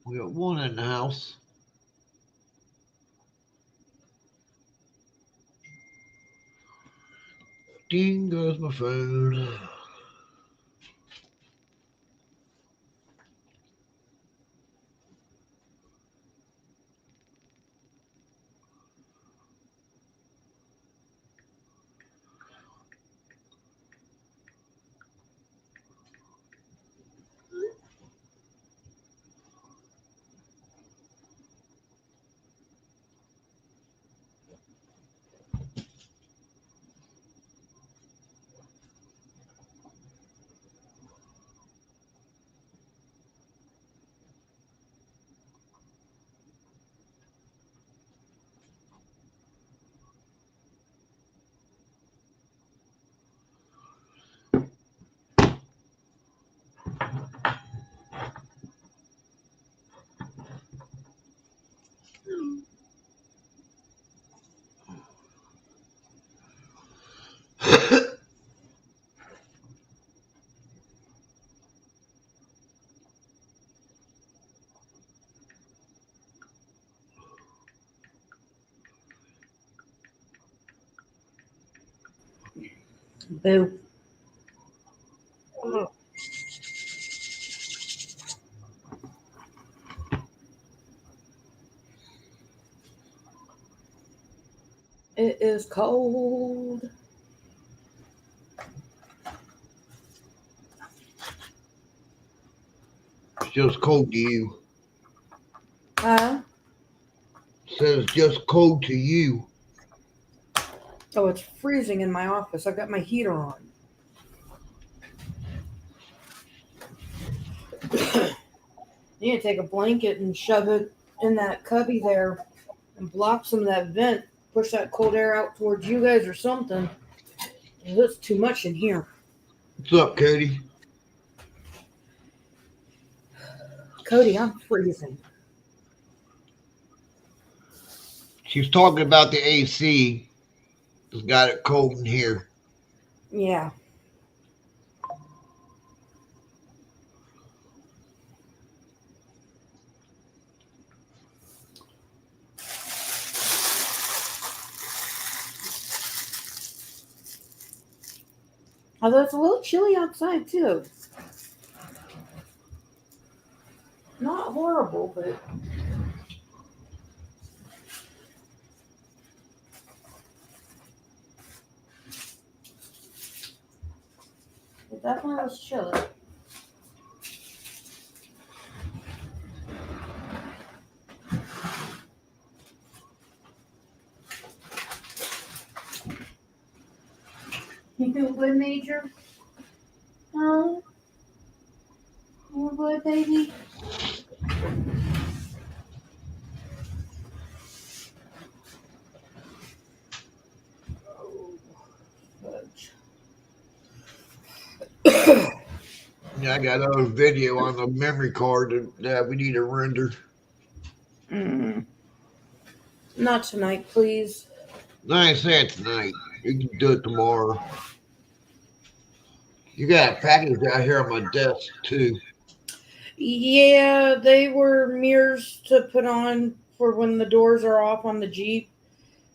We got one in the house. Ding goes my phone. Boo. It is cold. It's just cold to you. Huh? Says just cold to you. Oh, it's freezing in my office. I've got my heater on. You need to take a blanket and shove it in that cubby there and block some of that vent. Push that cold air out towards you guys or something. It's too much in here. What's up, Cody? Cody, I'm freezing. She's talking about the AC. It's got it cold in here. Yeah. Although it's a little chilly outside, too. Not horrible, but... It definitely was chilly. You feel good, Major? Huh? You good, baby? Yeah, I got another video on the memory card that we need to render. Not tonight, please. I ain't saying tonight. We can do it tomorrow. You got a package out here on my desk too. Yeah, they were mirrors to put on for when the doors are off on the Jeep.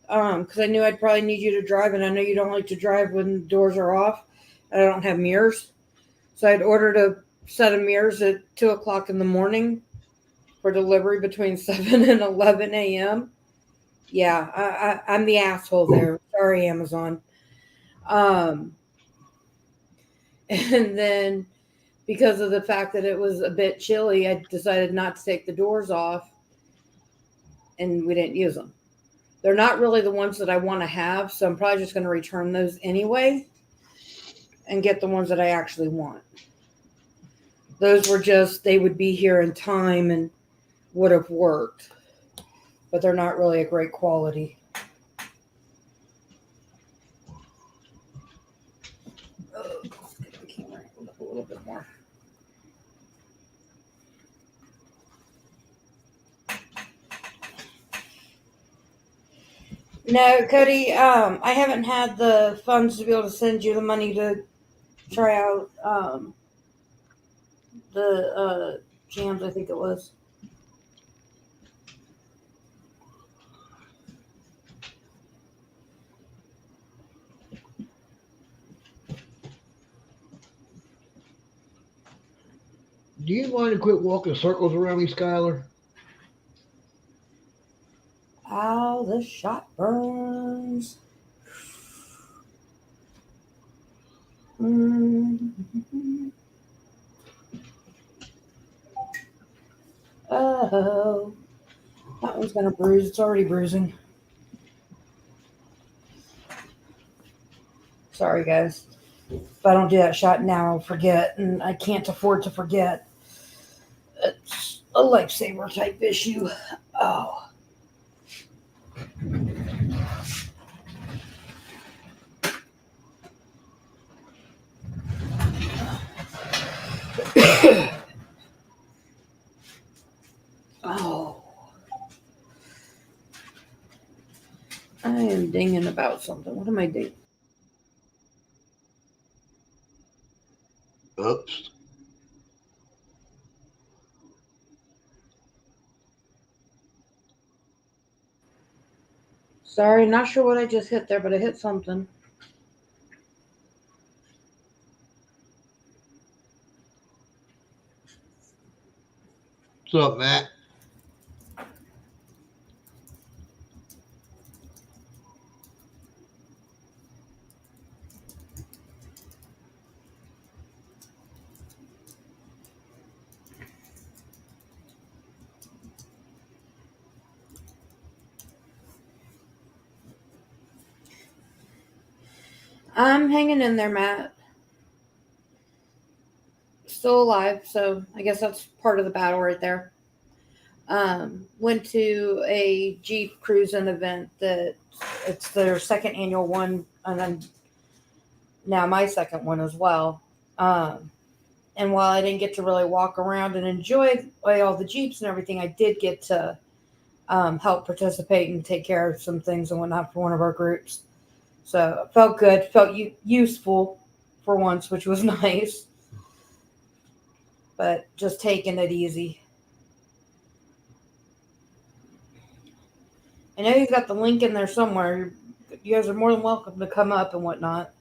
Because I knew I'd probably need you to drive, and I know you don't like to drive when the doors are off. And I don't have mirrors, so I'd ordered a set of mirrors at 2 o'clock in the morning for delivery between 7 and 11 a.m. Yeah, I'm the asshole there. Sorry, Amazon. Um, and then because of the fact that it was a bit chilly, I decided not to take the doors off, and we didn't use them. They're not really the ones that I want to have, so I'm probably just going to return those anyway and get the ones that I actually want. Those were just, they would be here in time and would have worked, but they're not really a great quality. Oh, let's get the camera up a little bit more. No, Cody, I haven't had the funds to be able to send you the money to try out the jams, I think it was. Do you mind to quit walking circles around me, Skylar? Ow, the shot burns. Oh, that one's gonna bruise. It's already bruising. Sorry, guys. If I don't do that shot now, I'll forget, and I can't afford to forget. It's a lifesaver type issue. Oh. Oh. I am dinging about something. What am I doing? Oops. Sorry, not sure what I just hit there, but I hit something. What's up, Matt? I'm hanging in there, Matt. Still alive, so I guess that's part of the battle right there. Went to a Jeep cruising event that it's their second annual one, and then now my second one as well. And while I didn't get to really walk around and enjoy all the Jeeps and everything, I did get to help participate and take care of some things and whatnot for one of our groups. So it felt good, felt useful for once, which was nice. But just taking it easy. I know you've got the link in there somewhere. You guys are more than welcome to come up and whatnot.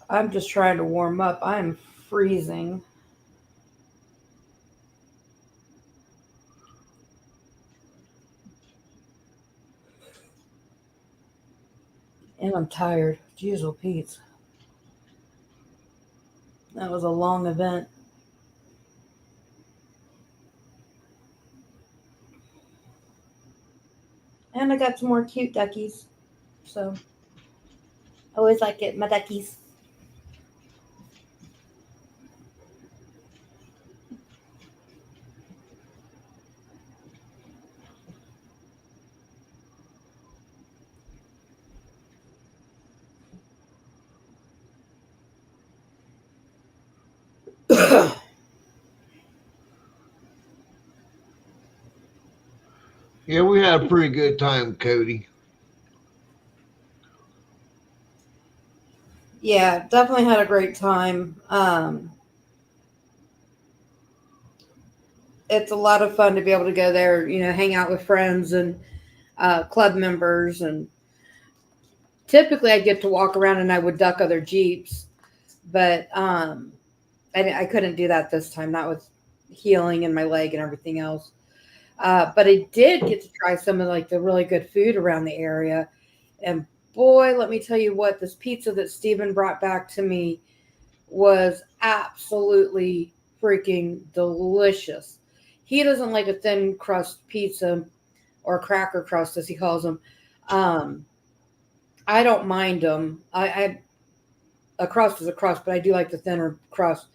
I'm just trying to warm up. I'm freezing. And I'm tired. Jeez, oh Pete. That was a long event. And I got some more cute duckies. So, I always like it, my duckies. Yeah, we had a pretty good time, Cody. Yeah, definitely had a great time. It's a lot of fun to be able to go there, hang out with friends and club members. And typically I'd get to walk around and I would duck other Jeeps. But I couldn't do that this time, not with healing in my leg and everything else. But I did get to try some of like the really good food around the area. And boy, let me tell you what, this pizza that Steven brought back to me was absolutely freaking delicious. He doesn't like a thin crust pizza or cracker crust, as he calls them. Um, I don't mind them. A crust is a crust, but I do like the thinner crust.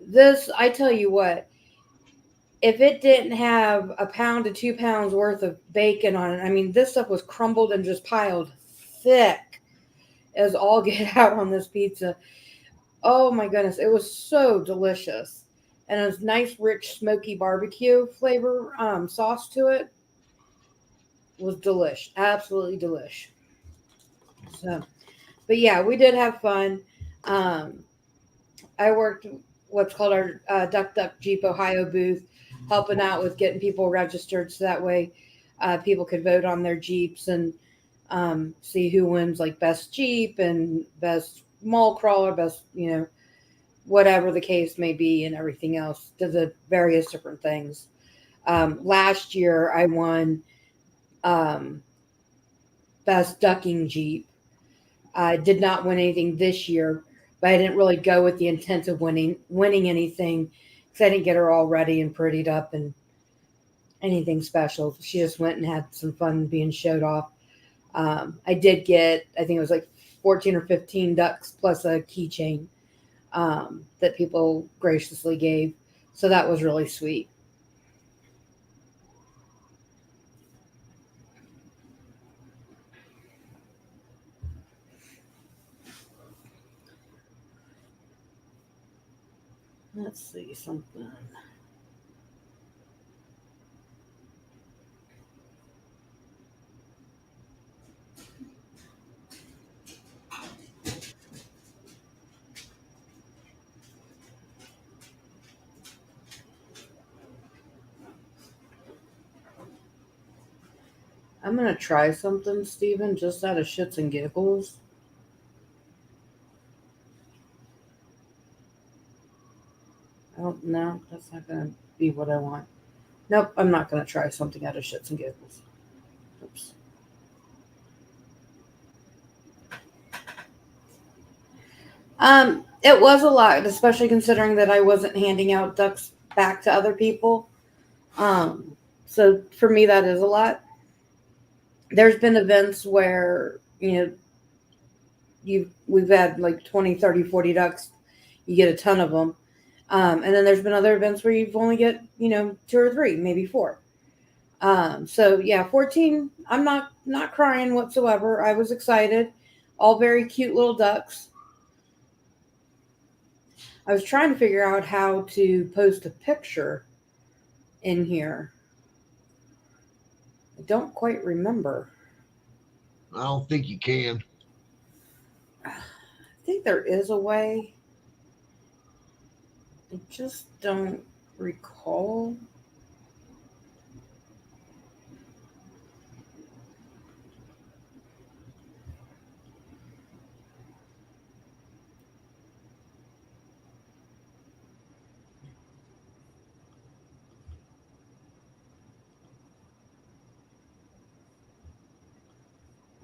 This, I tell you what, if it didn't have a pound to 2 pounds worth of bacon on it, I mean, this stuff was crumbled and just piled thick as all get out on this pizza. Oh my goodness, it was so delicious. And it was nice, rich, smoky barbecue flavor sauce to it. Was delish. Absolutely delish. So, but yeah, we did have fun. Um, I worked what's called our Duck Duck Jeep Ohio booth, helping out with getting people registered so that way people could vote on their Jeeps and see who wins like best Jeep and best mall crawler, best, whatever the case may be, and everything else to the various different things. Last year, I won um, best ducking Jeep. I did not win anything this year, but I didn't really go with the intent of winning anything because I didn't get her all ready and prettied up and anything special. She just went and had some fun being showed off. I did get, I think it was like 14 or 15 ducks plus a keychain that people graciously gave. So that was really sweet. Let's see something. I'm gonna try something, Steven, just out of shits and giggles. Oh no, that's not gonna be what I want. Nope, I'm not gonna try something out of shits and giggles. Oops. It was a lot, especially considering that I wasn't handing out ducks back to other people. Um, so for me, that is a lot. There's been events where we've had like 20, 30, 40 ducks. You get a ton of them. And then there's been other events where you've only get, two or three, maybe four. So yeah, 14, I'm not crying whatsoever. I was excited. All very cute little ducks. I was trying to figure out how to post a picture in here. I don't quite remember. I don't think you can. I think there is a way. I just don't recall.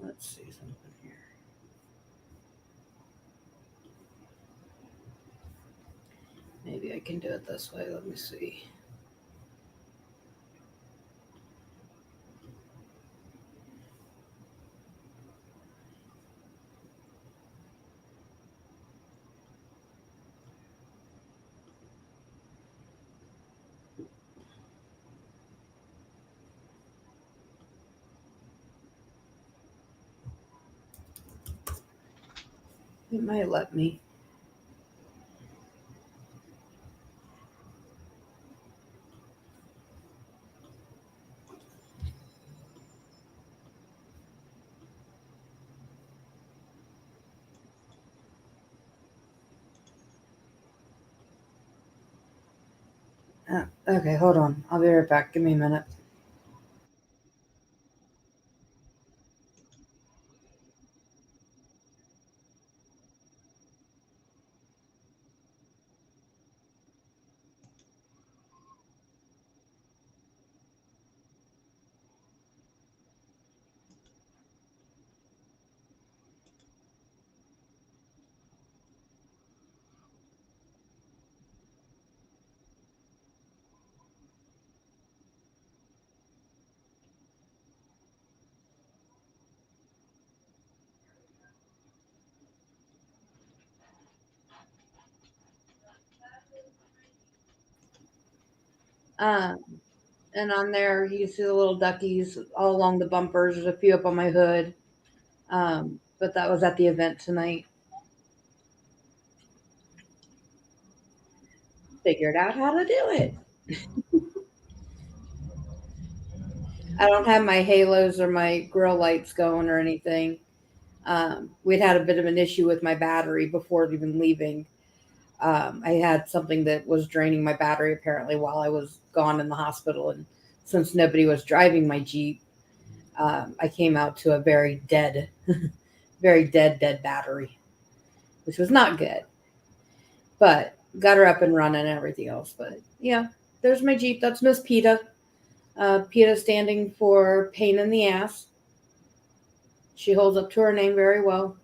Let's see something here. Maybe I can do it this way. Let me see. It might let me. Okay, hold on. I'll be right back. Give me a minute. Um, and on there, you see the little duckies all along the bumpers. There's a few up on my hood. But that was at the event tonight. Figured out how to do it. I don't have my halos or my grill lights going or anything. We'd had a bit of an issue with my battery before even leaving. I had something that was draining my battery apparently while I was gone in the hospital. And since nobody was driving my Jeep, I came out to a very dead, very dead battery, which was not good. But got her up and running and everything else. But yeah, there's my Jeep. That's Miss PETA. PETA standing for pain in the ass. She holds up to her name very well.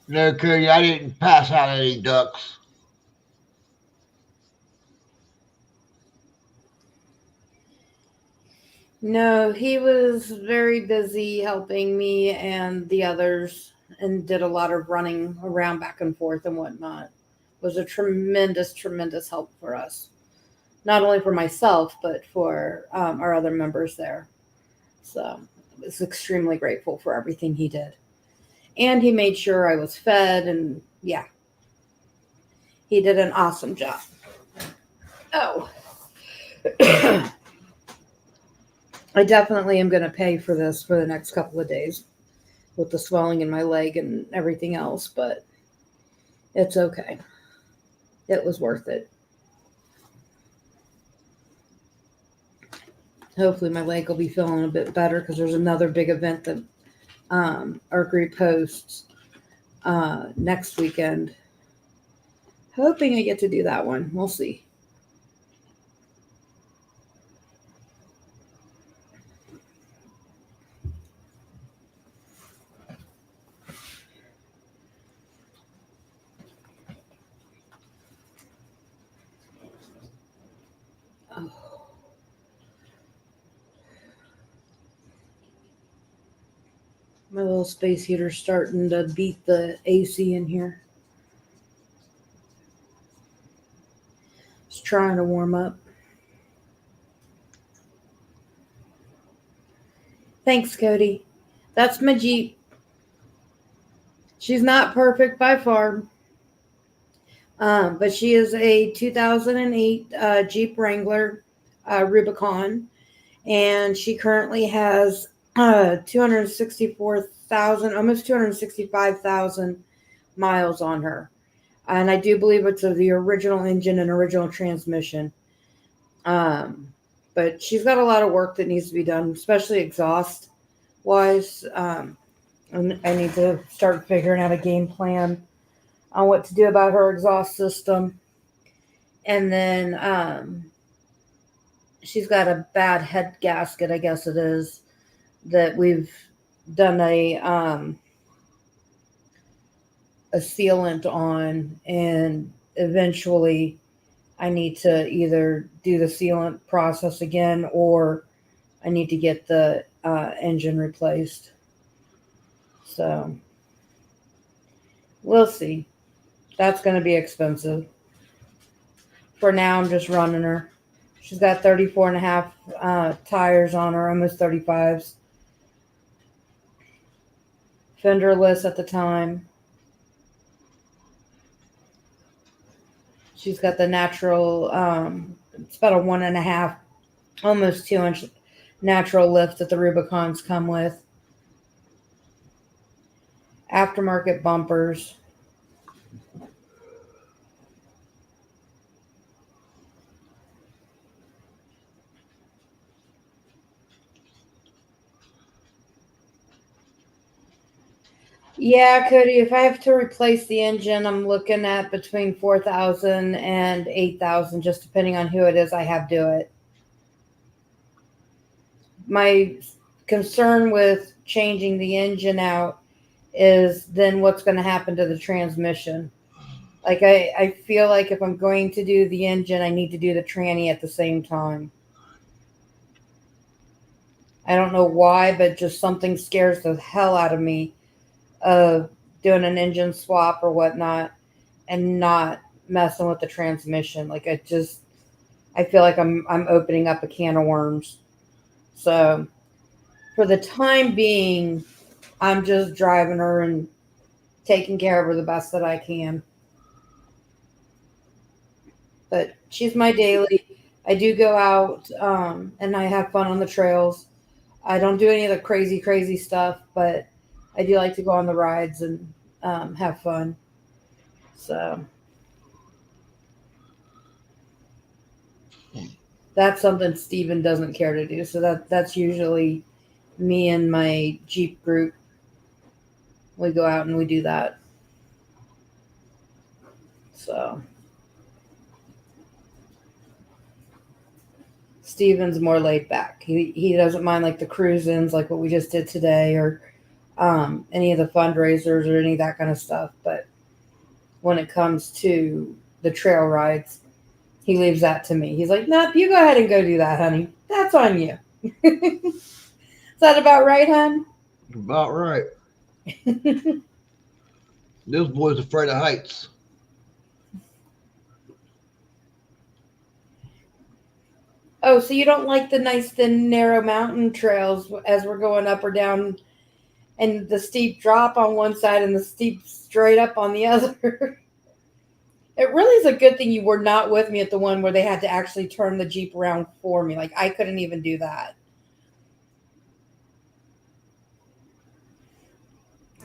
No, Cody, I didn't pass out any ducks. No, he was very busy helping me and the others and did a lot of running around back and forth and whatnot. Was a tremendous help for us. Not only for myself, but for our other members there. So I was extremely grateful for everything he did. And he made sure I was fed, and yeah, he did an awesome job. Oh. I definitely am going to pay for this for the next couple of days with the swelling in my leg and everything else, but it's okay. It was worth it. Hopefully my leg will be feeling a bit better because there's another big event that our group hosts next weekend. Hoping I get to do that one. We'll see. Oh. My little space heater's starting to beat the AC in here. It's trying to warm up. Thanks, Cody. That's my Jeep. She's not perfect by far, but she is a 2008 Jeep Wrangler Rubicon, and she currently has 264,000, almost 265,000 miles on her. And I do believe it's the original engine and original transmission. But she's got a lot of work that needs to be done, especially exhaust wise. And I need to start figuring out a game plan on what to do about her exhaust system. And then she's got a bad head gasket, I guess it is, that we've done a sealant on, and eventually I need to either do the sealant process again or I need to get the engine replaced. So we'll see. That's going to be expensive. For now, I'm just running her. She's got 34 and a half tires on her, almost 35s. Fenderless at the time. She's got the natural, it's about a 1.5, almost 2-inch natural lift that the Rubicons come with. Aftermarket bumpers. Yeah, Cody, if I have to replace the engine, I'm looking at between 4,000 and 8,000, just depending on who it is I have do it. My concern with changing the engine out is then what's going to happen to the transmission. Like, I feel like if I'm going to do the engine, I need to do the tranny at the same time. I don't know why, but just something scares the hell out of me of doing an engine swap or whatnot and not messing with the transmission. Like, I feel like I'm opening up a can of worms. So for the time being, I'm just driving her and taking care of her the best that I can. But she's my daily I do go out and I have fun on the trails. I don't do any of the crazy stuff, but I do like to go on the rides and have fun. So that's something Steven doesn't care to do. So that's usually me and my Jeep group. We go out and we do that. So Steven's more laid back. He doesn't mind like the cruise-ins, like what we just did today, or any of the fundraisers or any of that kind of stuff. But when it comes to the trail rides, he leaves that to me. He's like, "Nope, you go ahead and go do that, honey. That's on you." Is that about right, hon? About right. This boy's afraid of heights. Oh, so you don't like the nice thin narrow mountain trails as we're going up or down, and the steep drop on one side and the steep straight up on the other. It really is a good thing you were not with me at the one where they had to actually turn the Jeep around for me. Like, I couldn't even do that.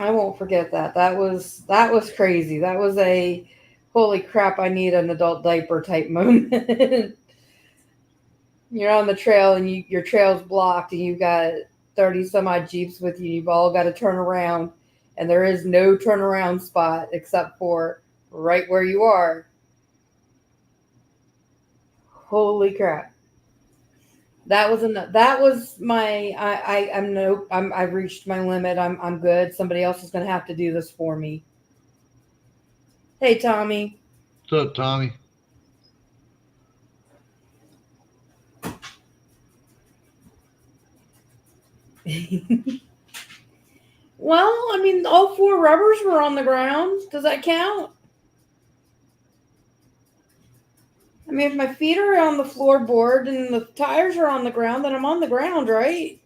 I won't forget that. That was crazy. That was a holy crap, I need an adult diaper type moment. You're on the trail and your trail's blocked and you've got 30 some odd Jeeps with you. You've all got to turn around and there is no turnaround spot except for right where you are. Holy crap. That was enough. That was my. I'm no. I've reached my limit. I'm good. Somebody else is going to have to do this for me. Hey, Tommy. What's up, Tommy? Well, I mean, all four rubbers were on the ground. Does that count? I mean, if my feet are on the floorboard and the tires are on the ground, then I'm on the ground, right?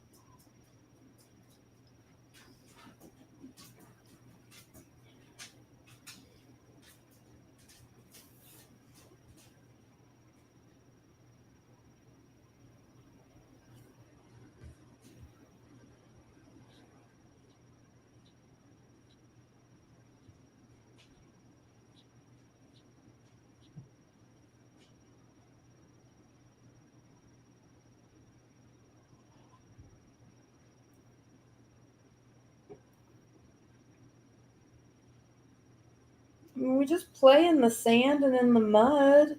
I mean, we just play in the sand and in the mud,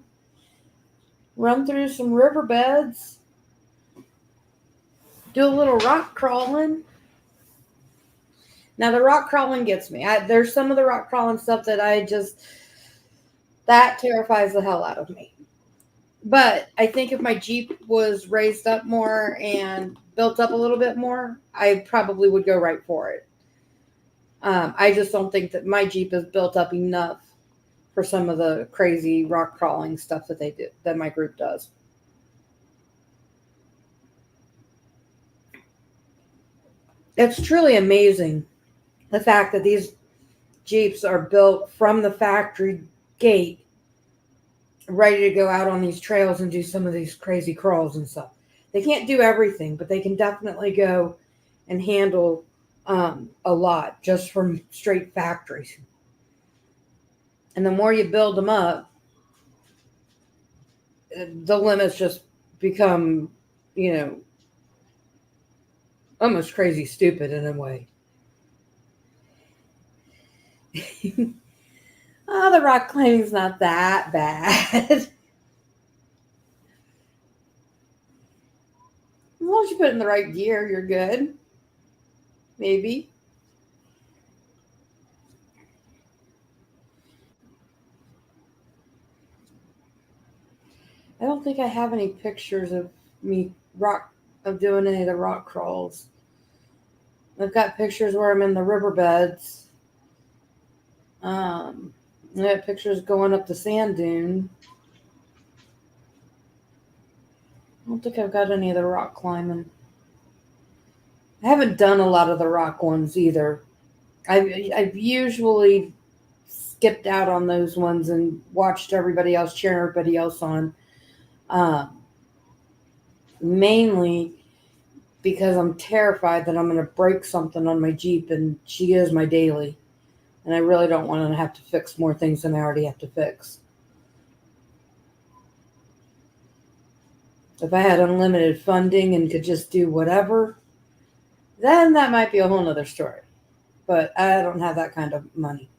run through some riverbeds, do a little rock crawling. Now the rock crawling gets me. There's some of the rock crawling stuff that that terrifies the hell out of me. But I think if my Jeep was raised up more and built up a little bit more, I probably would go right for it. I just don't think that my Jeep is built up enough for some of the crazy rock crawling stuff that they do, that my group does. It's truly amazing the fact that these Jeeps are built from the factory gate, ready to go out on these trails and do some of these crazy crawls and stuff. They can't do everything, but they can definitely go and handle a lot just from straight factories. And the more you build them up, the limits just become, you know, almost crazy stupid in a way. Oh, the rock climbing's not that bad. As long as you put it in the right gear, you're good. Maybe. I don't think I have any pictures of me doing any of the rock crawls. I've got pictures where I'm in the riverbeds. I have pictures going up the sand dune. I don't think I've got any of the rock climbing. I haven't done a lot of the rock ones either. I've usually skipped out on those ones and watched everybody else cheering everybody else on. mainly because I'm terrified that I'm going to break something on my Jeep, and she is my daily. And I really don't want to have to fix more things than I already have to fix. If I had unlimited funding and could just do whatever, then that might be a whole nother story. But I don't have that kind of money.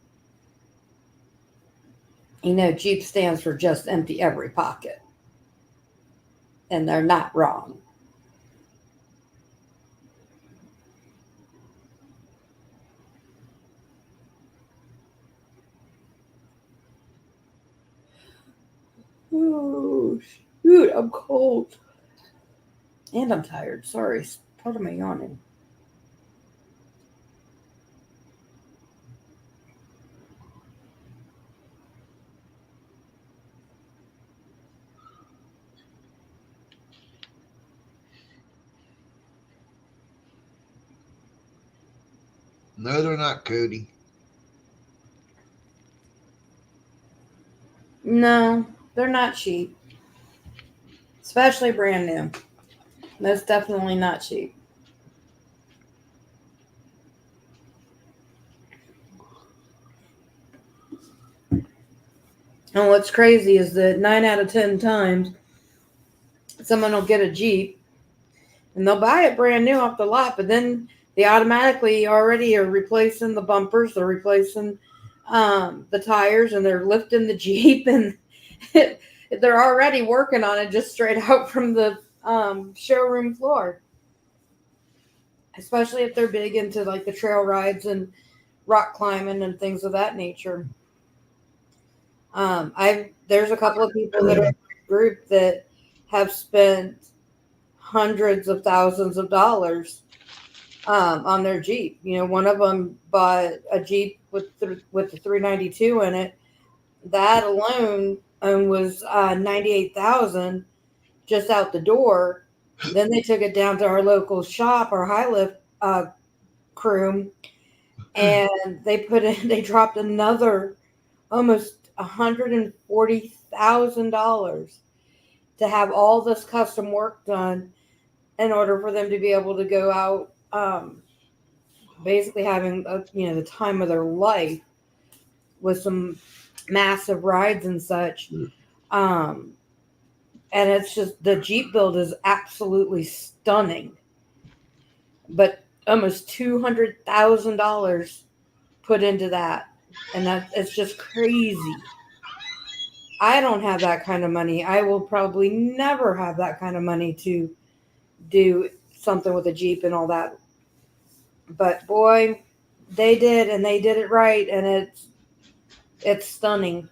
Jeep stands for just empty every pocket. And they're not wrong. Oh, shoot, I'm cold. And I'm tired. Sorry. Part of my yawning. No, they're not, Cody. No, they're not cheap. Especially brand new. That's definitely not cheap. And what's crazy is that 9 out of 10 times, someone will get a Jeep and they'll buy it brand new off the lot, but then they automatically already are replacing the bumpers, they're replacing the tires, and they're lifting the Jeep, and they're already working on it just straight out from the showroom floor. Especially if they're big into like the trail rides and rock climbing and things of that nature. There's a couple of people that are in my group that have spent hundreds of thousands of dollars on their Jeep. One of them bought a Jeep with the 392 in it. That alone was 98,000 just out the door. Then they took it down to our local shop, our high lift crew, and they dropped another almost $140,000 to have all this custom work done in order for them to be able to go out, basically having the time of their life with some massive rides and such. And it's just, the Jeep build is absolutely stunning, but almost $200,000 put into that, and it's just crazy. I don't have that kind of money. I will probably never have that kind of money to do something with a Jeep and all that. But boy, they did, and they did it right, and it's stunning.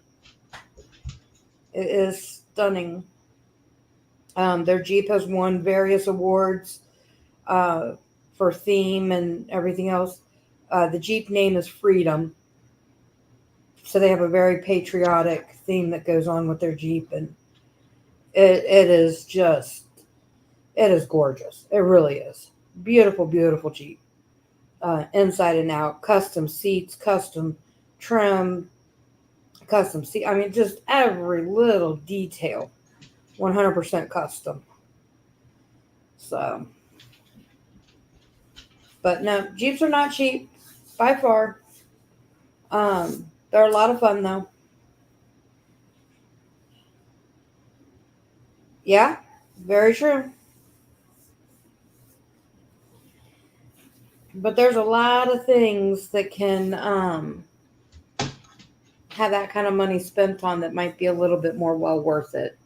It is stunning. Their Jeep has won various awards for theme and everything else. The Jeep name is Freedom. So they have a very patriotic theme that goes on with their Jeep, and it is gorgeous. It really is. Beautiful, beautiful Jeep. Inside and out, custom seats, custom trim, custom seat. I mean, just every little detail, 100% custom. So, but no, Jeeps are not cheap by far. They're a lot of fun though. Yeah, very true. But there's a lot of things that can have that kind of money spent on that might be a little bit more well worth it.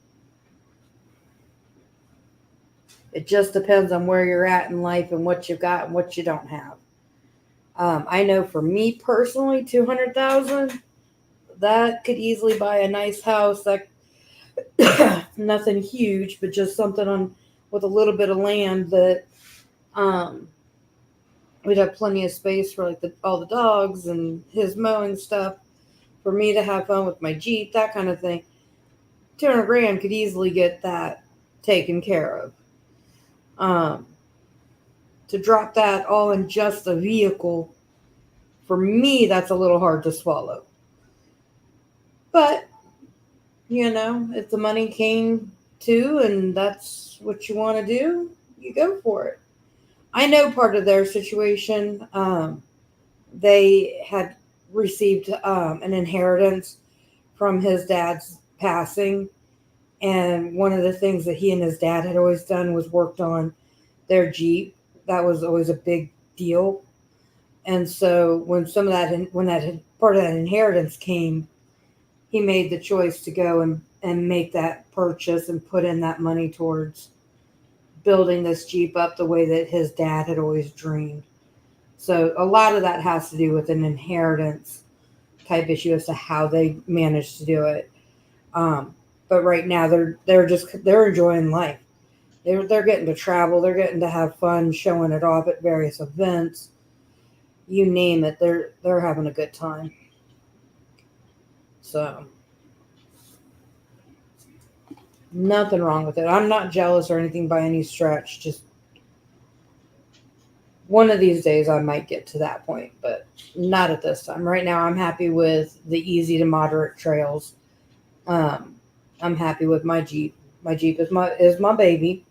It just depends on where you're at in life and what you've got and what you don't have. I know for me personally, 200,000, that could easily buy a nice house. That nothing huge, but just something on with a little bit of land that we'd have plenty of space for like all the dogs and his mowing stuff. For me to have fun with my Jeep, that kind of thing. 200 grand could easily get that taken care of. To drop that all in just a vehicle, for me, that's a little hard to swallow. But, if the money came to and that's what you want to do, you go for it. I know part of their situation. They had received an inheritance from his dad's passing. And one of the things that he and his dad had always done was worked on their Jeep. That was always a big deal. And so when part of that inheritance came, he made the choice to go and make that purchase and put in that money towards building this Jeep up the way that his dad had always dreamed. So a lot of that has to do with an inheritance type issue as to how they managed to do it. But right now they're enjoying life. They're getting to travel. They're getting to have fun, showing it off at various events. You name it, they're having a good time. So nothing wrong with it. I'm not jealous or anything by any stretch. Just one of these days I might get to that point, but not at this time. Right now I'm happy with the easy to moderate trails. I'm happy with my Jeep. My Jeep is my baby.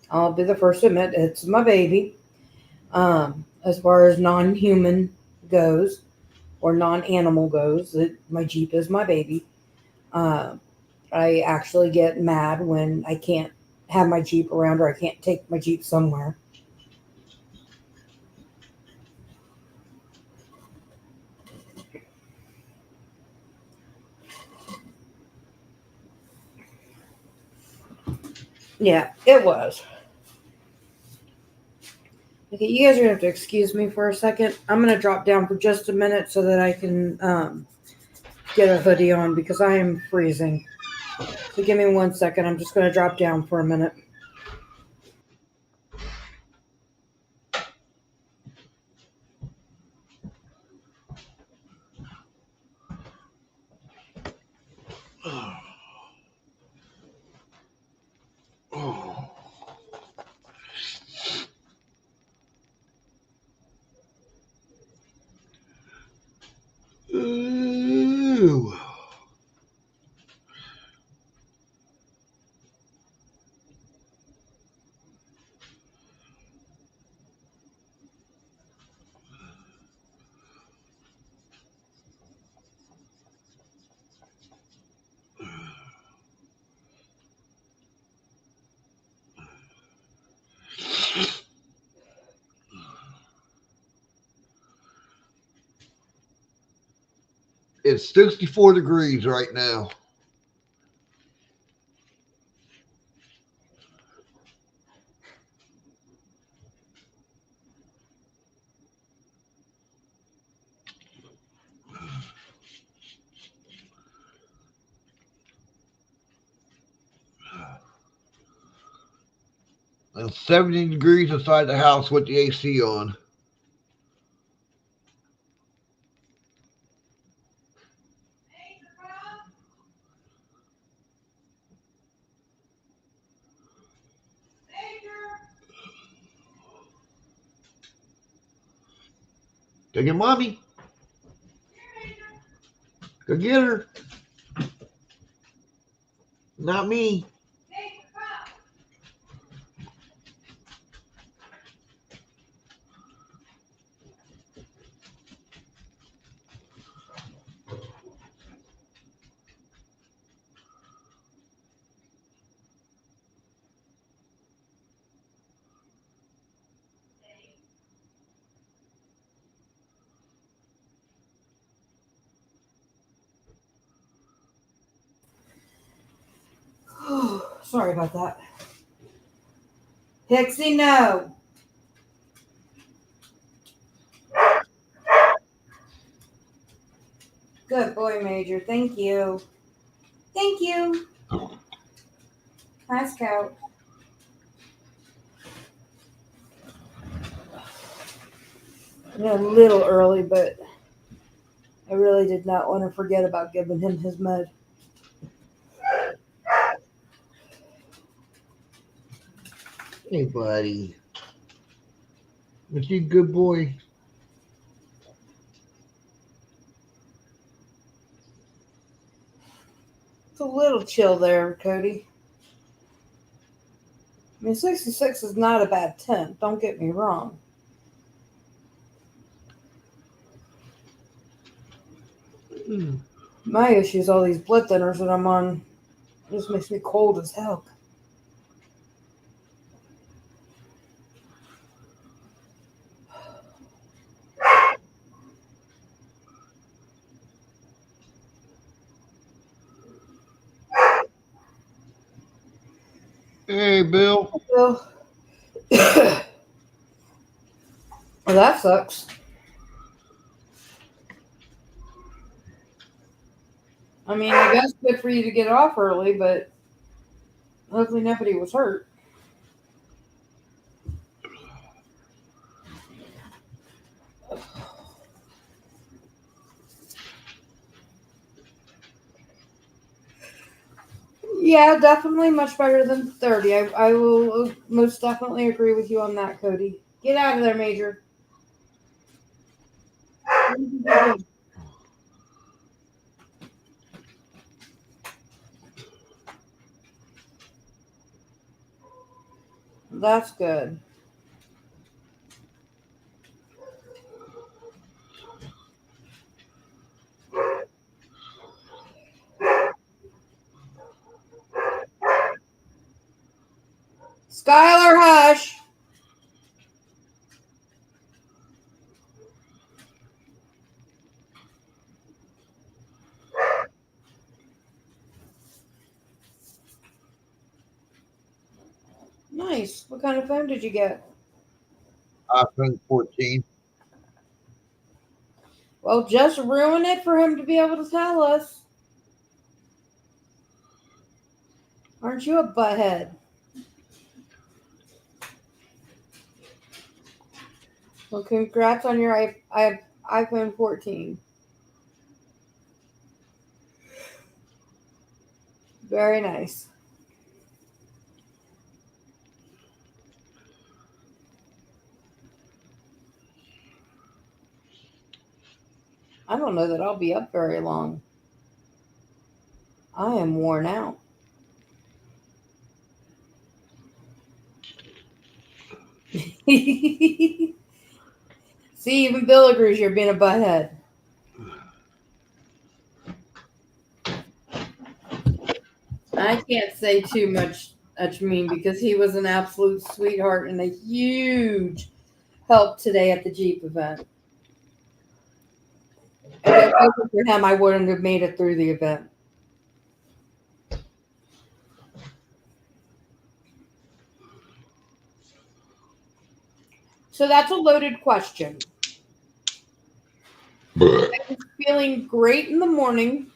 I'll be the first to admit it's my baby. As far as non-human goes or non-animal goes, my Jeep is my baby. I actually get mad when I can't have my Jeep around or I can't take my Jeep somewhere. Yeah, it was. Okay, you guys are gonna have to excuse me for a second. I'm gonna drop down for just a minute so that I can get a hoodie on because I am freezing. So give me 1 second. I'm just gonna drop down for a minute. Oh. Ooh. It's 64 degrees right now. And 70 degrees inside the house with the AC on. Go get mommy. Go get her. Not me. Sorry about that. Pixie, no. Good boy, Major. Thank you. Thank you. Hi, Scout. A little early, but I really did not want to forget about giving him his med. Hey, buddy. Is he a good boy? It's a little chill there, Cody. I mean, 66 is not a bad temp. Don't get me wrong. My issue is all these blood thinners that I'm on. It just makes me cold as hell. Hey, Bill. Well, well, that sucks. I mean, I guess good for you to get off early, but hopefully nobody was hurt. Yeah, definitely much better than 30. I will most definitely agree with you on that, Cody. Get out of there, Major. That's good. Skylar, hush. Nice. What kind of phone did you get? iPhone 14. Well, just ruin it for him to be able to tell us. Aren't you a butthead? Well, congrats on your iPhone 14. Very nice. I don't know that I'll be up very long. I am worn out. See, even Bill agrees you're being a butthead. I can't say too much, mean, because he was an absolute sweetheart and a huge help today at the Jeep event. If it wasn't for him, I wouldn't have made it through the event. So that's a loaded question. I was feeling great in the morning,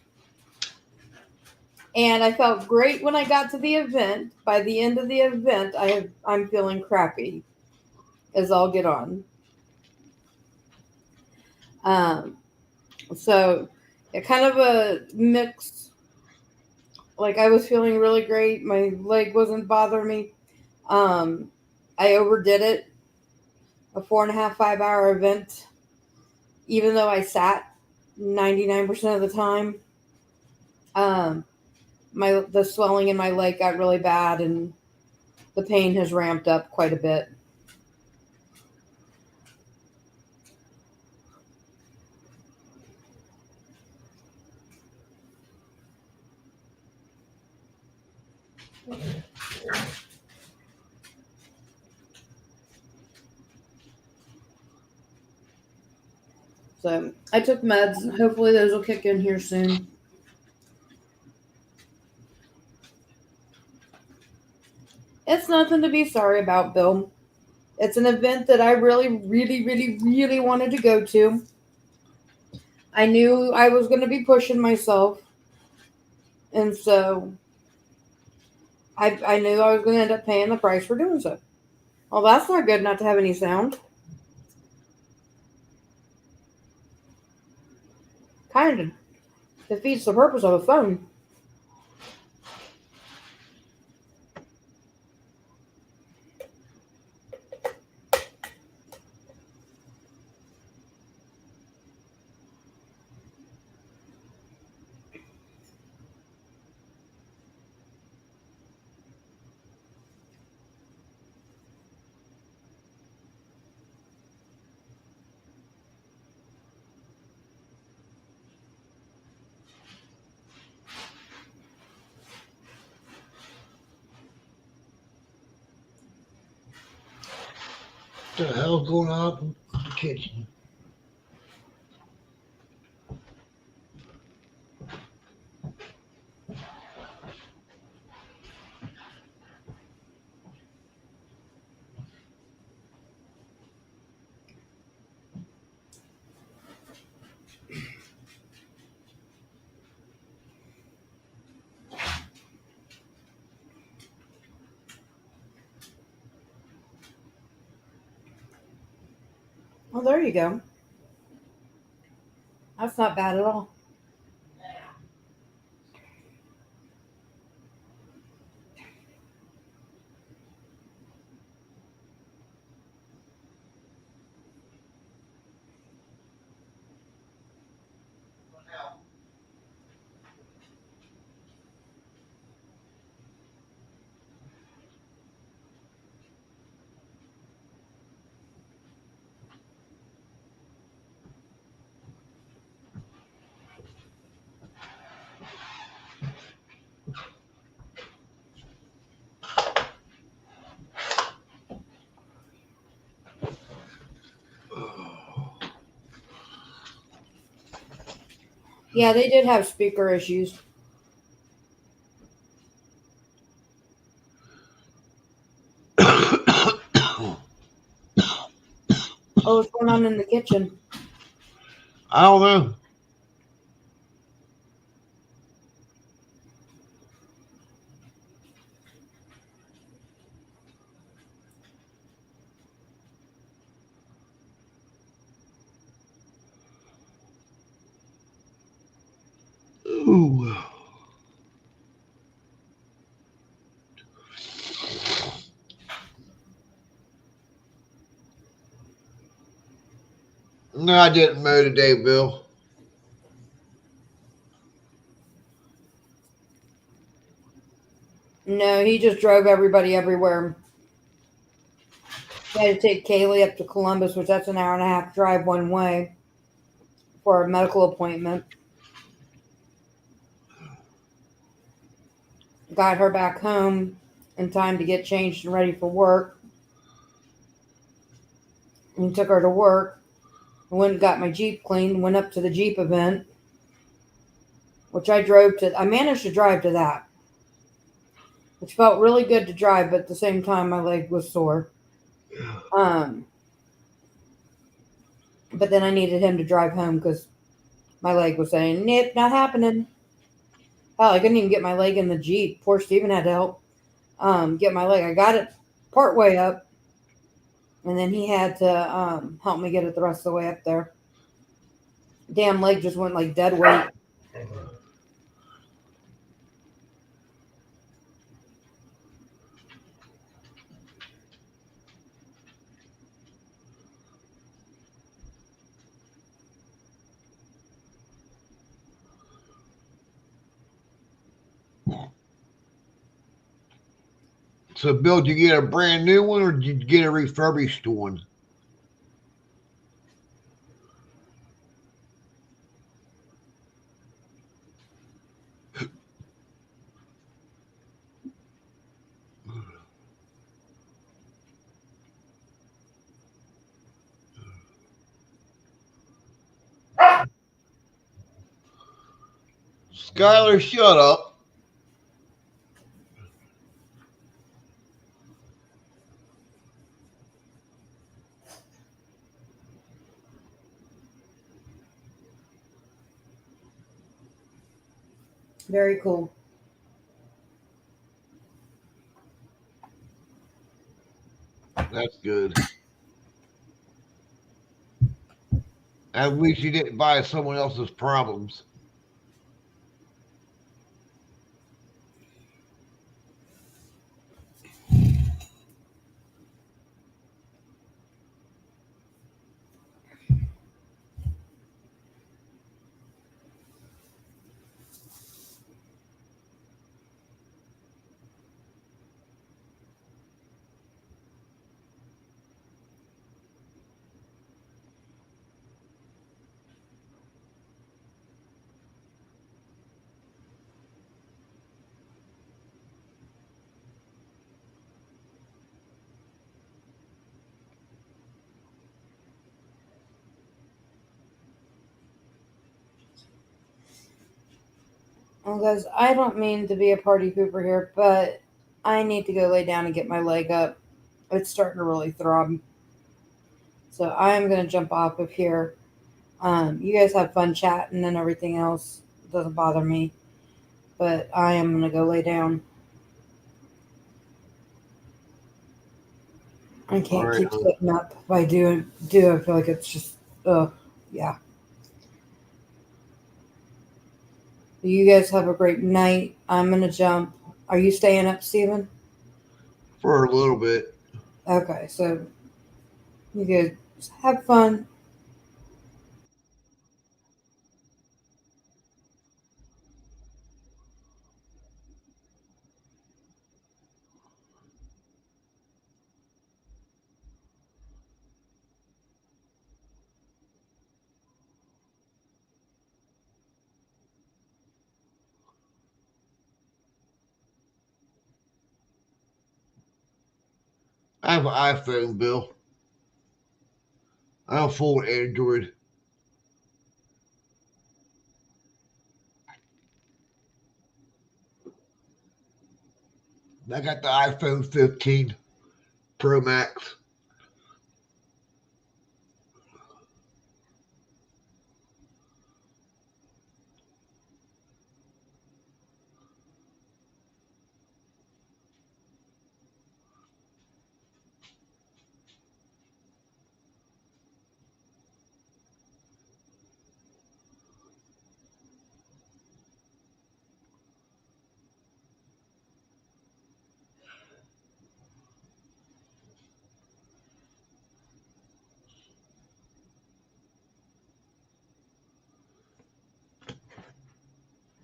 and I felt great when I got to the event. By the end of the event, I'm feeling crappy, as I'll get on. So kind of a mix. Like I was feeling really great. My leg wasn't bothering me. I overdid it. A 4.5, 5 hour event, even though I sat 99% of the time. The swelling in my leg got really bad, and the pain has ramped up quite a bit. So I took meds. Hopefully those will kick in here soon. It's nothing to be sorry about, Bill. It's an event that I really, really, really, really wanted to go to. I knew I was going to be pushing myself. And so I knew I was going to end up paying the price for doing so. Well, that's not good not to have any sound. Kind of defeats the purpose of a phone. What the hell's going on in the kitchen? Oh, there you go. That's not bad at all. Yeah, they did have speaker issues. Oh, what's going on in the kitchen? I don't know. Ooh. No, I didn't mow today, Bill. No, he just drove everybody everywhere. He had to take Kaylee up to Columbus, which that's an hour and a half drive one way for a medical appointment. Got her back home in time to get changed and ready for work. And took her to work. I went and got my Jeep cleaned, went up to the Jeep event, which I drove to. I managed to drive to that, which felt really good to drive, but at the same time, my leg was sore. But then I needed him to drive home because my leg was saying, nope, not happening. Hell, I couldn't even get my leg in the Jeep. Poor Steven had to help get my leg. I got it part way up, and then he had to help me get it the rest of the way up there. Damn leg just went like dead weight. So, Bill, did you get a brand new one or did you get a refurbished one? Skylar, shut up. Very cool. That's good. At least you didn't buy someone else's problems. Well, guys, I don't mean to be a party pooper here, but I need to go lay down and get my leg up. It's starting to really throb. So I'm going to jump off of here. You guys have fun chatting and everything else. It doesn't bother me. But I am going to go lay down. I All can't right, keep sitting up. If I do, I feel like it's just, yeah. You guys have a great night. I'm going to jump. Are you staying up, Steven? for a little bit. Okay, so you guys have fun. I have an iPhone, Bill. I don't fool with Android. I got the iPhone 15 Pro Max.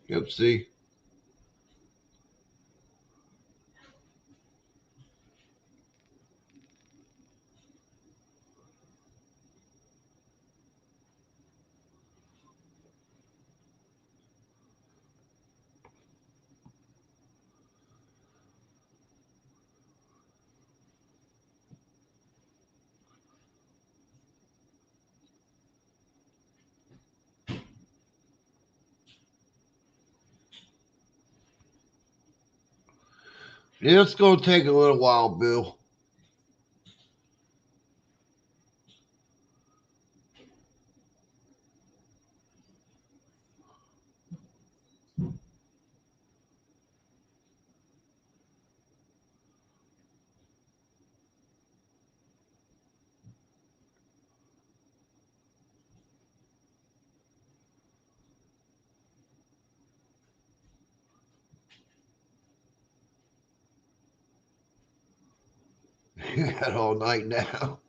Yep, see? Yeah, it's going to take a little while, Bill. You got all night now.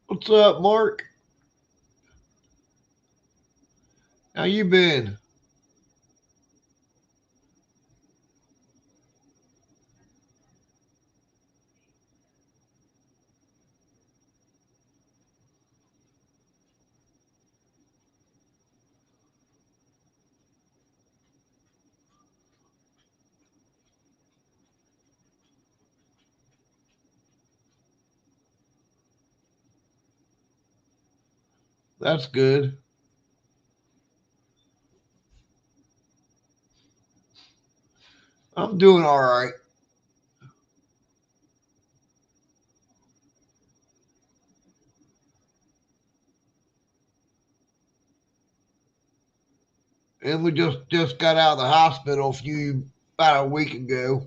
What's up, Mark? How you been? That's good. I'm doing all right. And we just got out of the hospital about a week ago.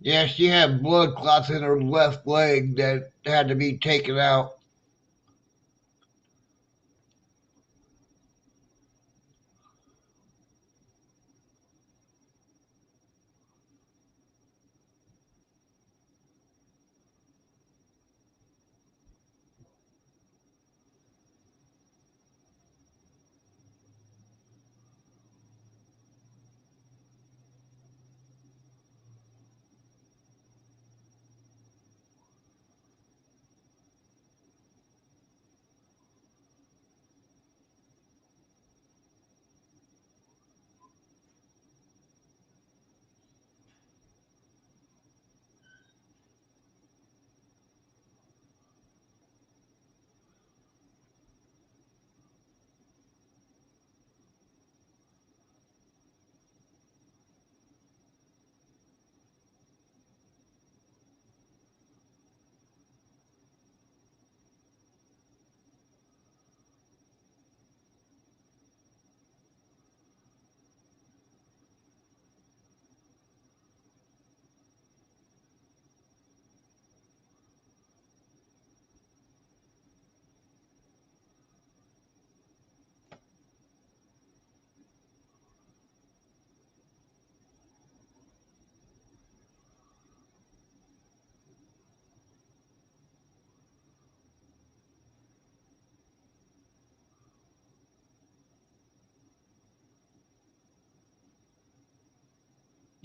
Yeah, she had blood clots in her left leg that had to be taken out.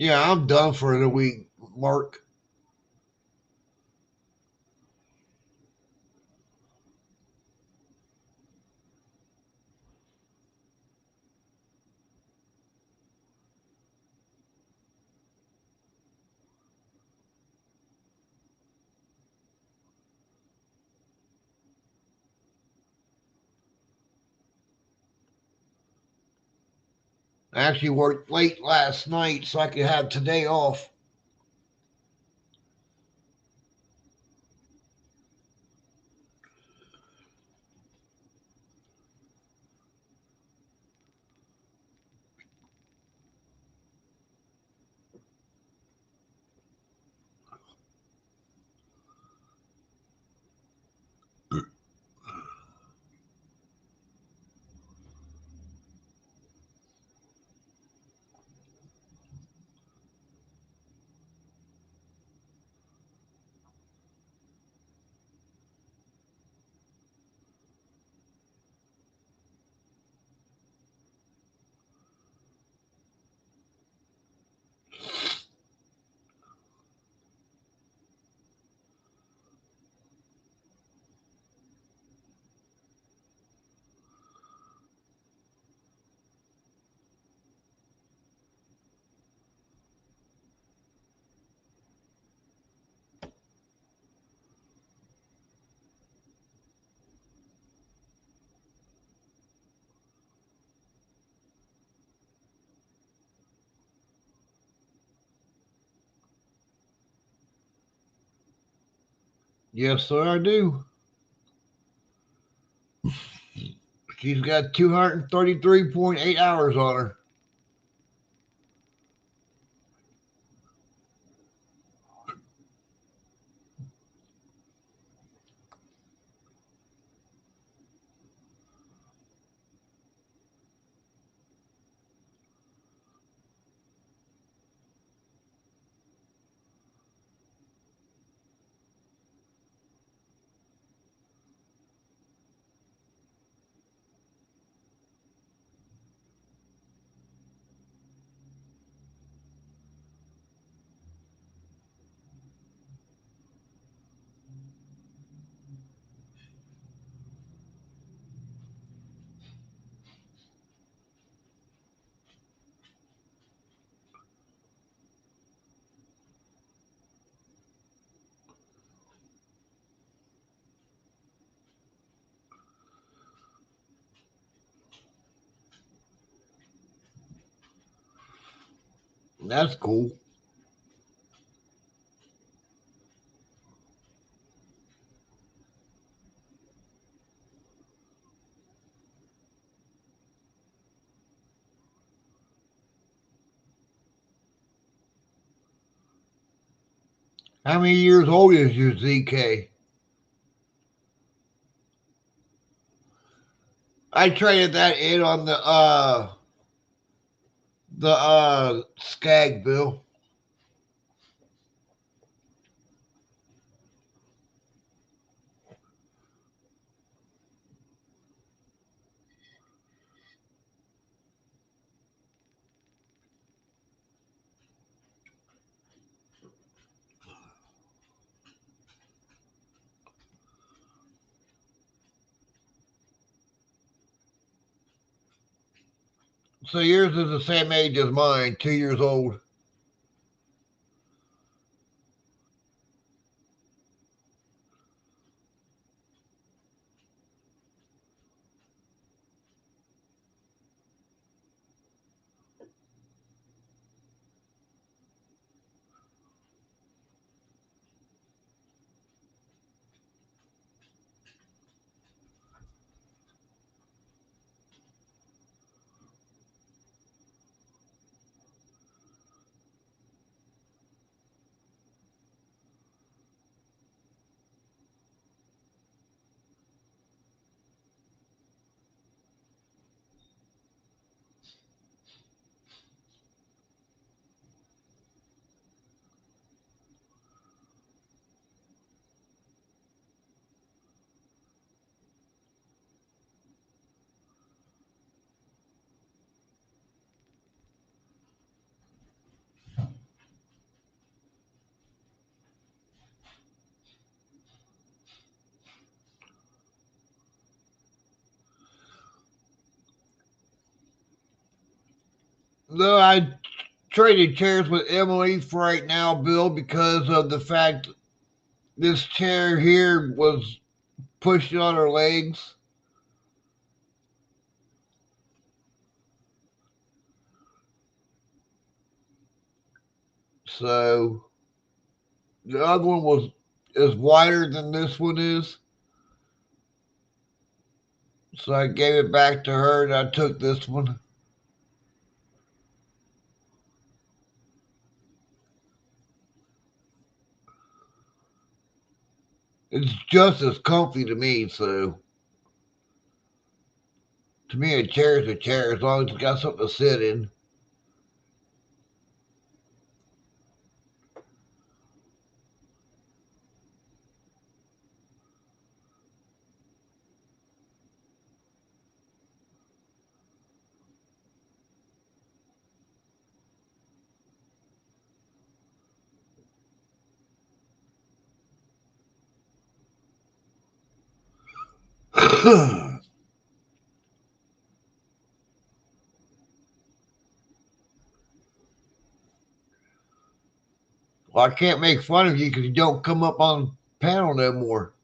Yeah, I'm done for the week, Mark. I actually worked late last night so I could have today off. Yes, sir, I do. She's got 233.8 hours on her. That's cool. How many years old is your ZK? I traded that in on the Skag bill. So yours is the same age as mine, 2 years old. No, I traded chairs with Emily for right now, Bill, because of the fact this chair here was pushing on her legs. So the other one was is wider than this one is. So I gave it back to her and I took this one. It's just as comfy to me, so to me a chair is a chair as long as it's got something to sit in. Well, I can't make fun of you because you don't come up on panel no more.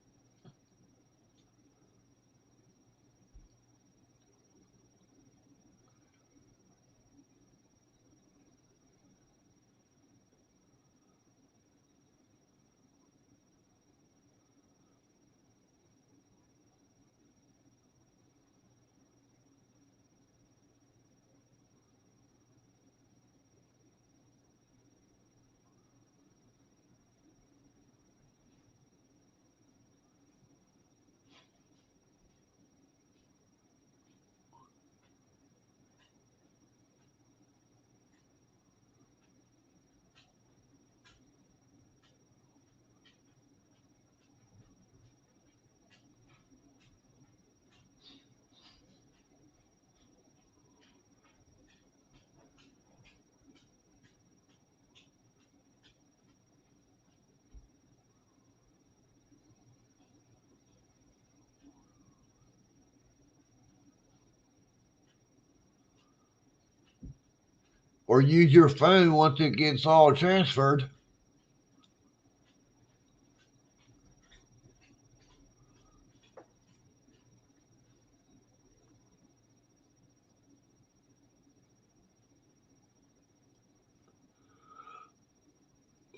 Or use your phone once it gets all transferred.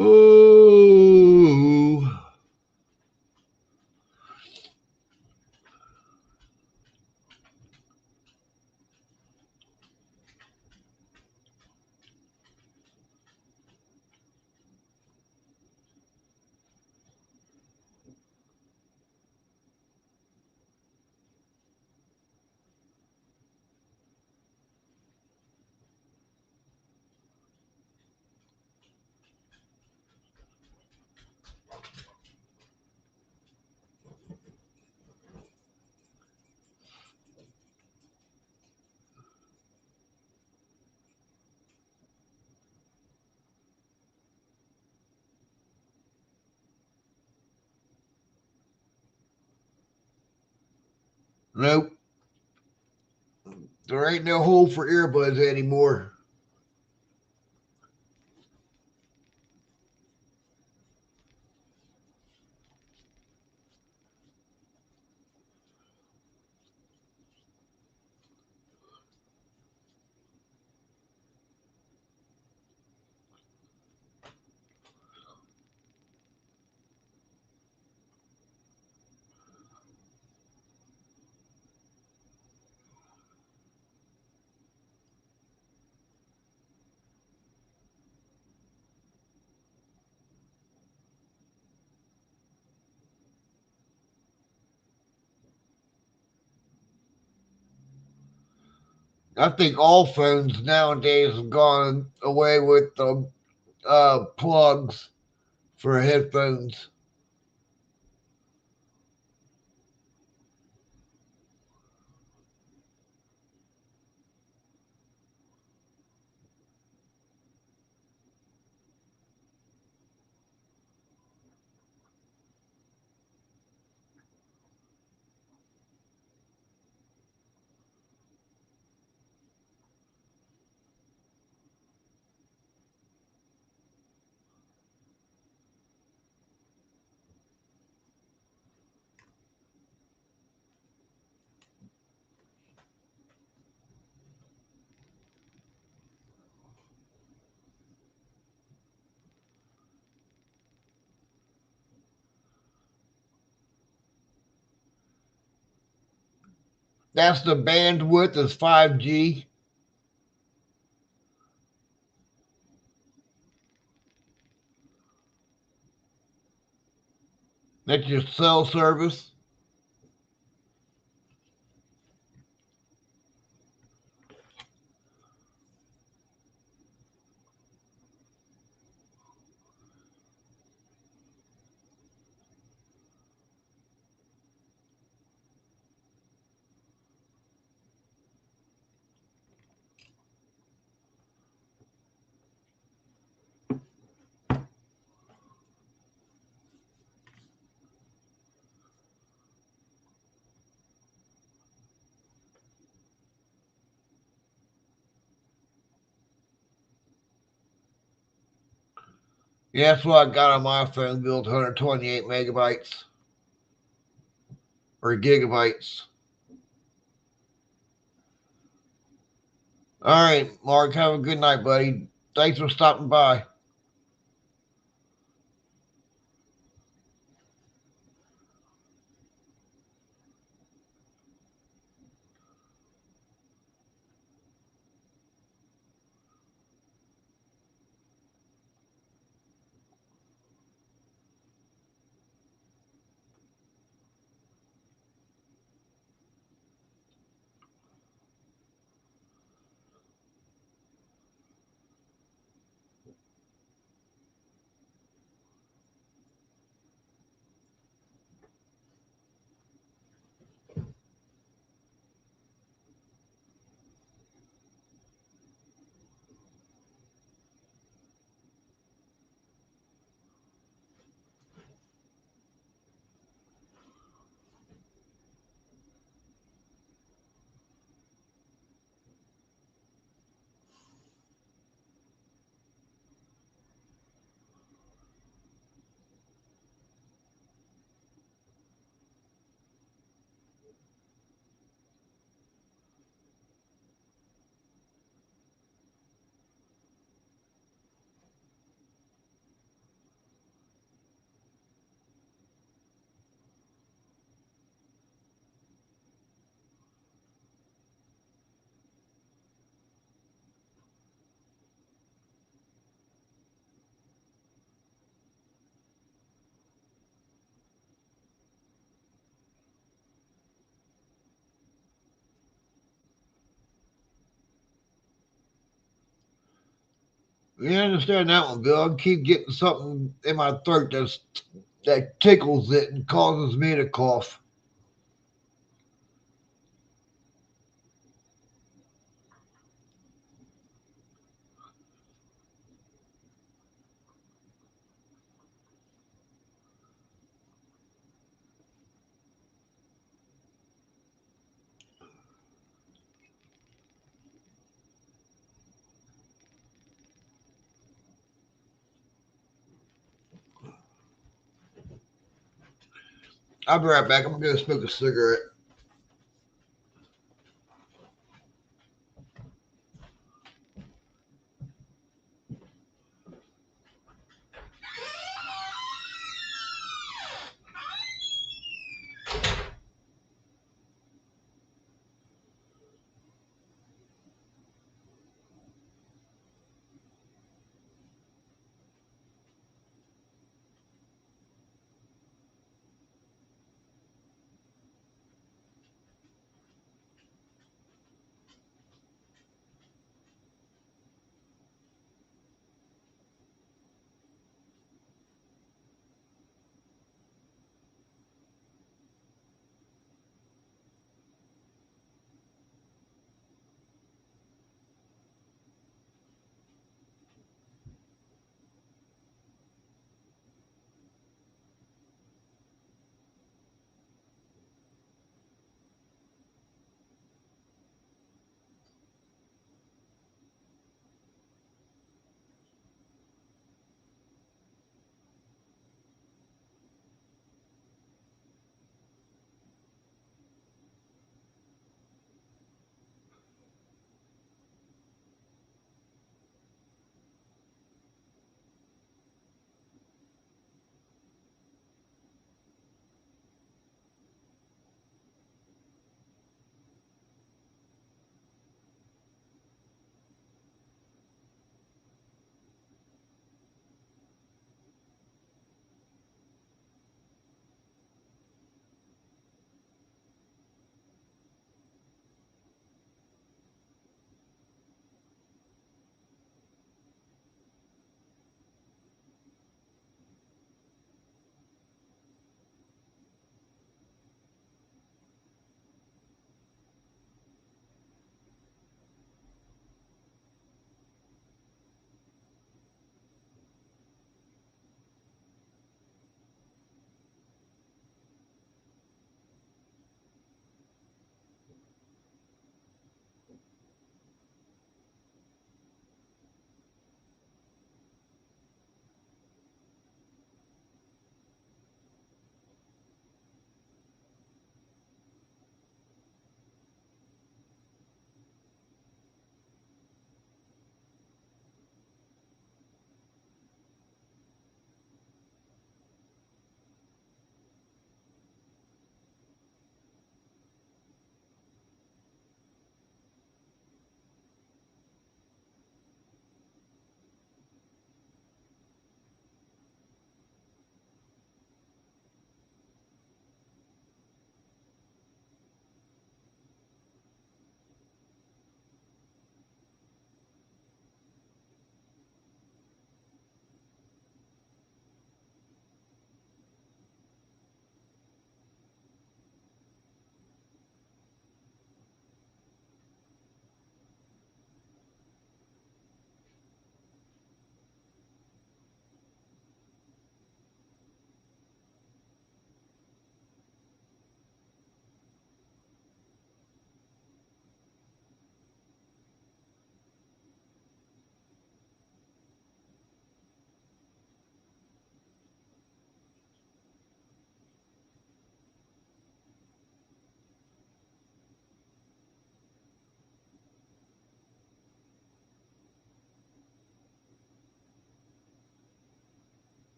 Ooh. Nope. There ain't no hole for earbuds anymore. I think all phones nowadays have gone away with the plugs for headphones. That's the bandwidth is 5G. That's your cell service. Yeah, that's what I got on my phone, built 128 megabytes or gigabytes. All right, Mark, have a good night, buddy. Thanks for stopping by. You understand that one, Bill? I keep getting something in my throat that tickles it and causes me to cough. I'll be right back. I'm going to smoke a cigarette.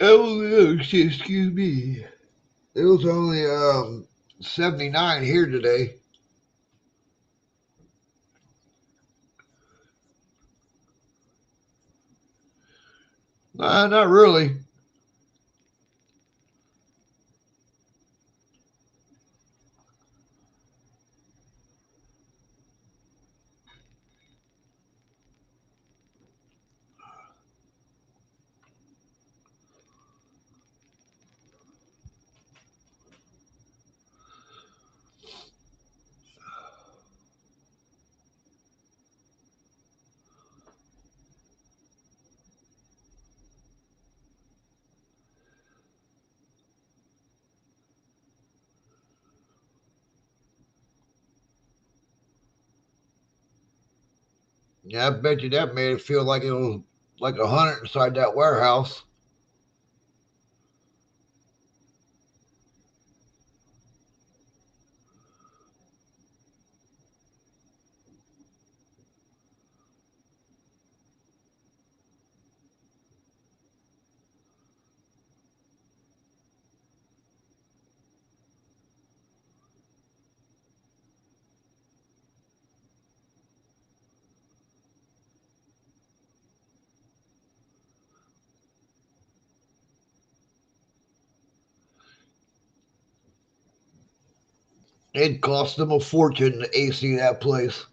Oh, excuse me. It was only 79 here today. Nah, not really. Yeah, I bet you that made it feel like it was like 100 inside that warehouse. It cost them a fortune to AC that place.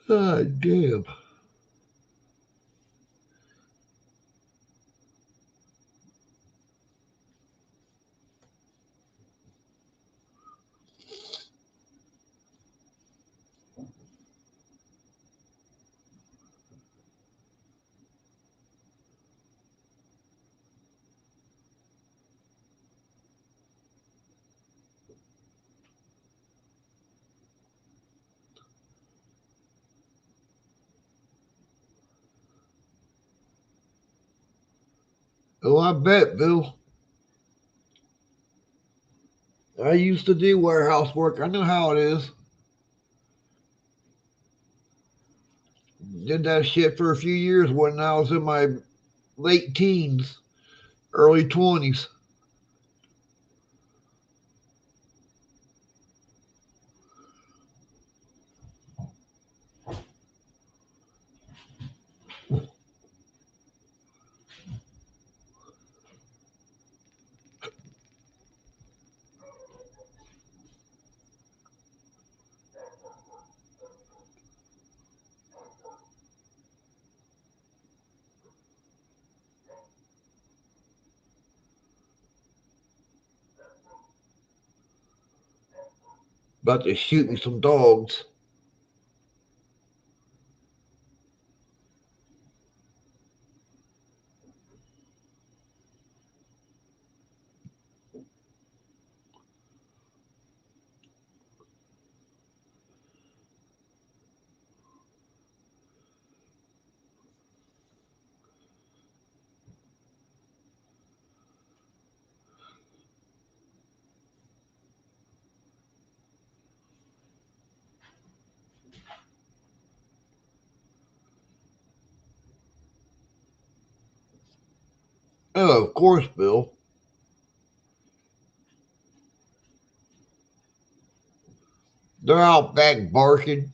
Ah, damn. Oh, I bet, Bill. I used to do warehouse work. I know how it is. Did that shit for a few years when I was in my late teens, early 20s. About to shoot me some dogs. Oh, of course, Bill. They're out back barking.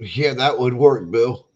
Yeah, that would work, Bill.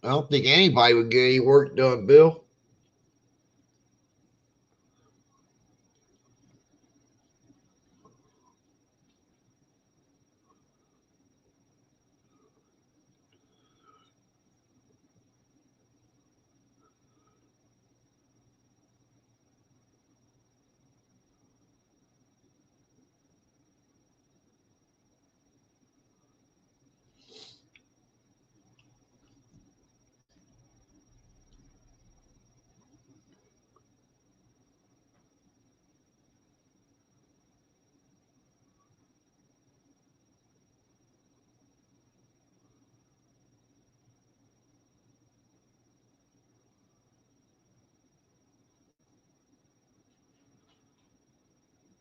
I don't think anybody would get any work done, Bill.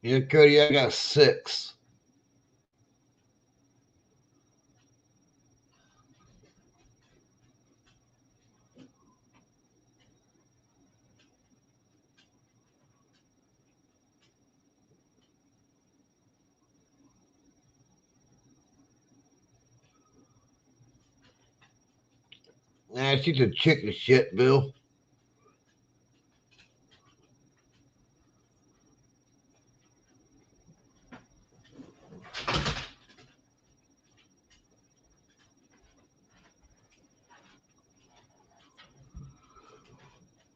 Yeah, Cody, I got 6. Nah, she's a chicken shit, Bill.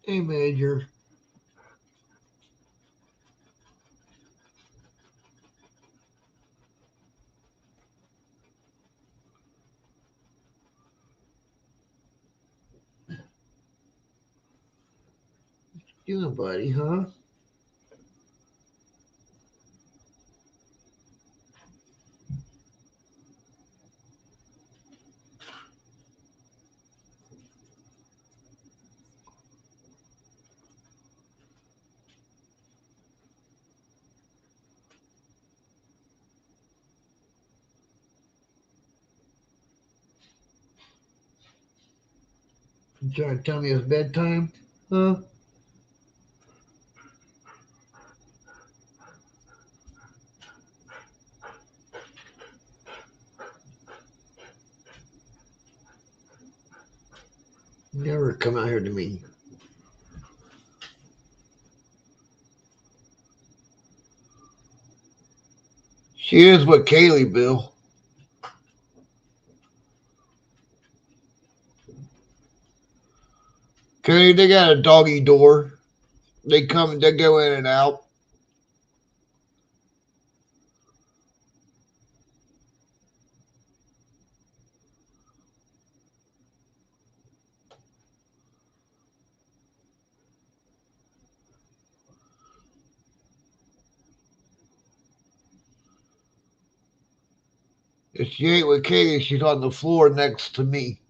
Hey, Major. You buddy, huh? You trying to tell me it's bedtime? Huh? Never come out here to me. She is with Kaylee, Bill. Kaylee, they got a doggy door. They come, they go in and out. If she ain't with Kaylee, she's on the floor next to me.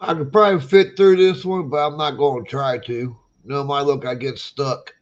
I could probably fit through this one, but I'm not going to try to. No, my look, I get stuck.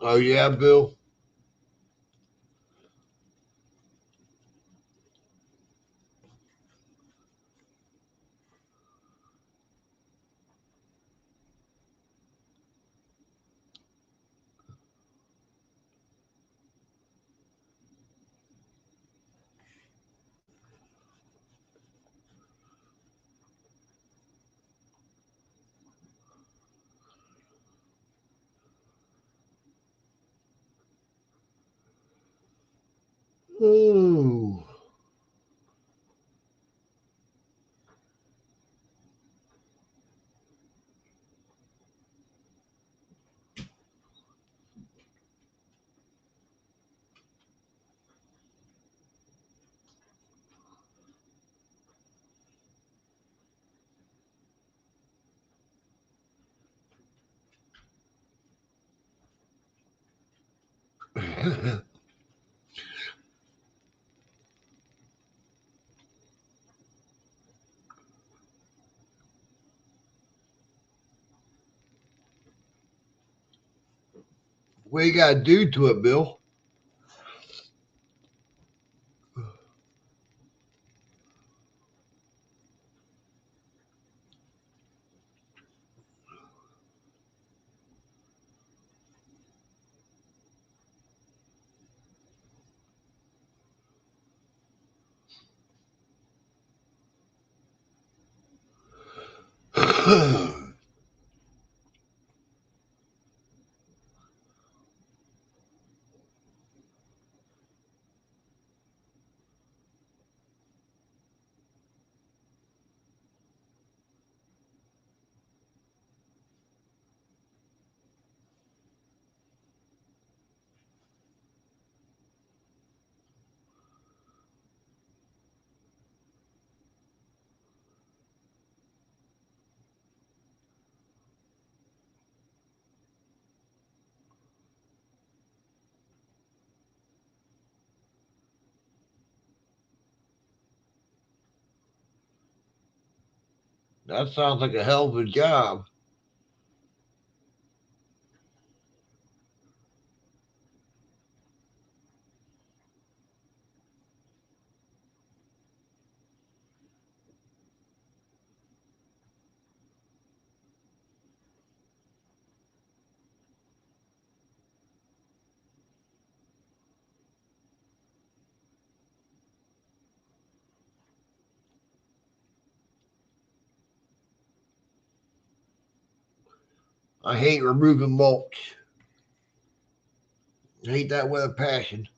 Oh yeah, Bill. Ooh. What you gotta do to it, Bill? That sounds like a hell of a job. I hate removing mulch. I hate that with a passion.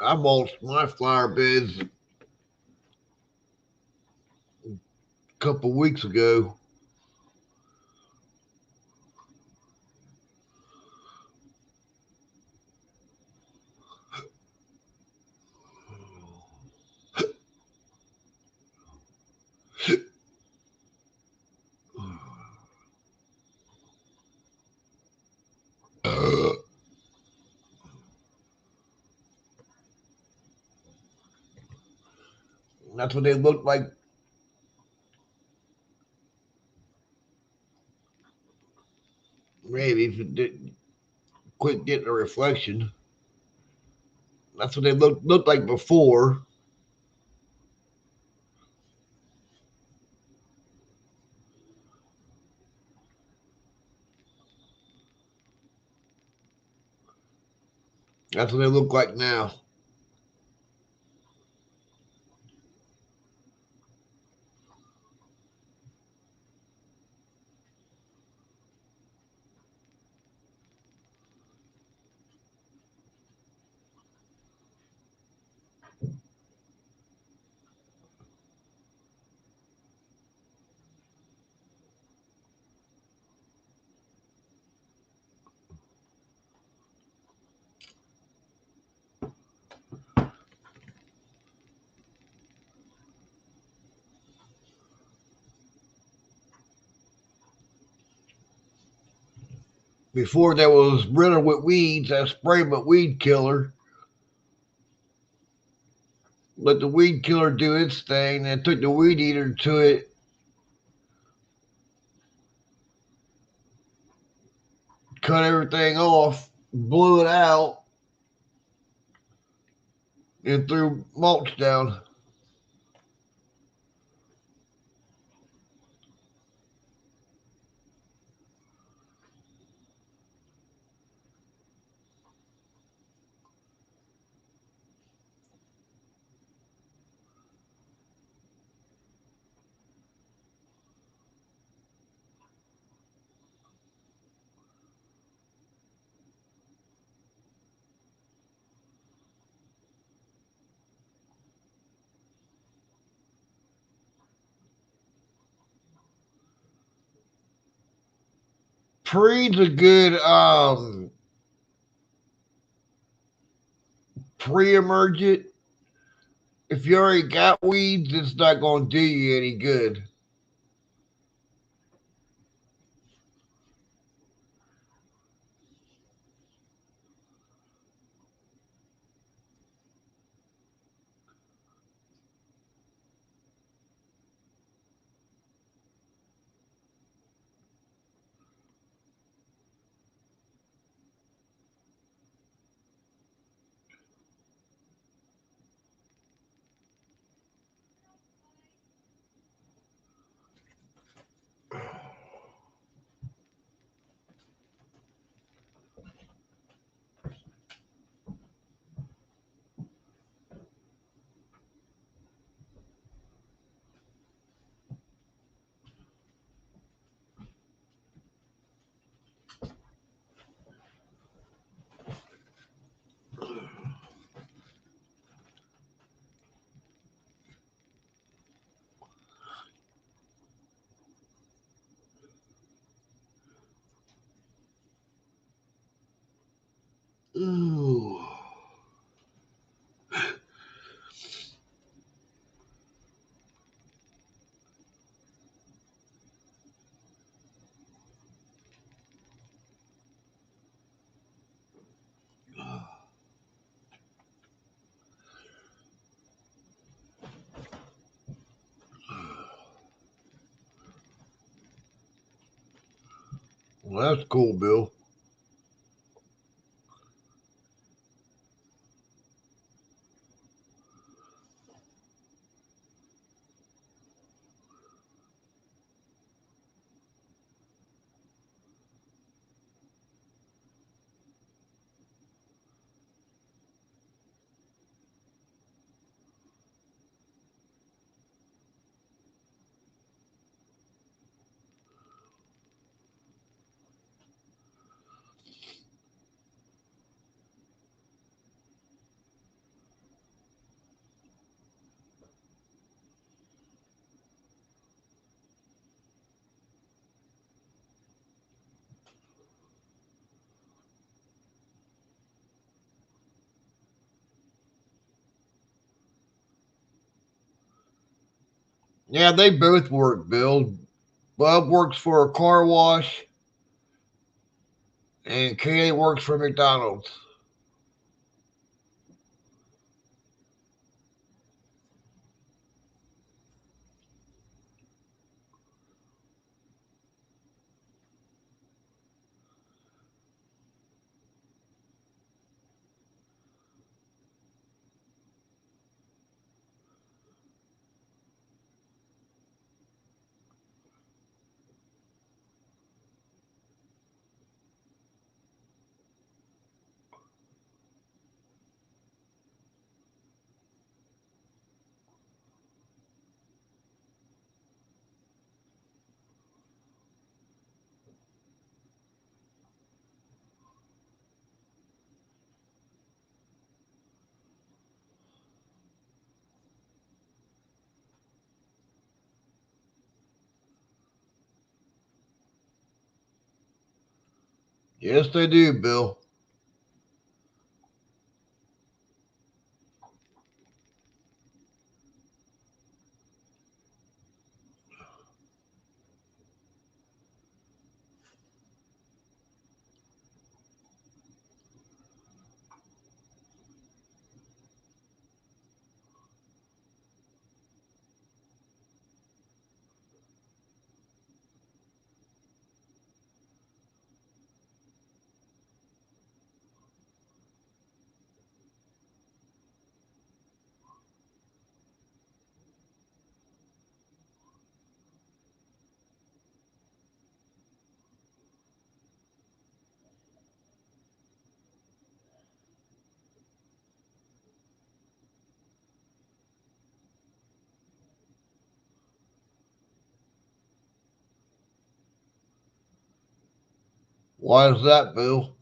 I mulched my flower beds a couple weeks ago. That's what they look like. Maybe if it did, quit getting a reflection. That's what they looked like before. That's what they look like now. Before there was riddled with weeds, that spray but weed killer. Let the weed killer do its thing, and took the weed eater to it, cut everything off, blew it out, and threw mulch down. Pre's a good pre-emergent. If you already got weeds, it's not going to do you any good. Ooh. Well, that's cool, Bill. Yeah, they both work, Bill. Bub works for a car wash, and Kaylee works for McDonald's. Yes, they do, Bill. Why is that, Bill?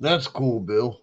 That's cool, Bill.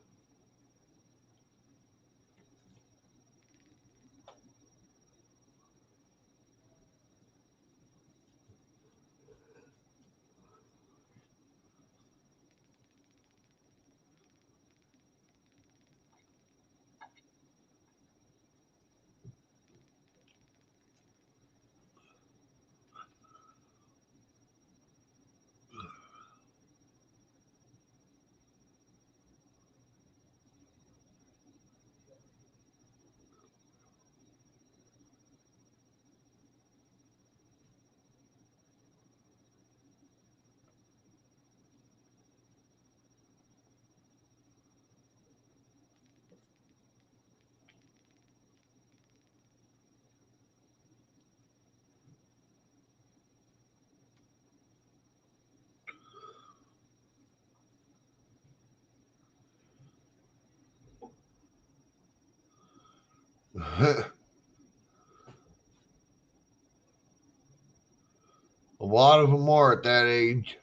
A lot of them are at that age.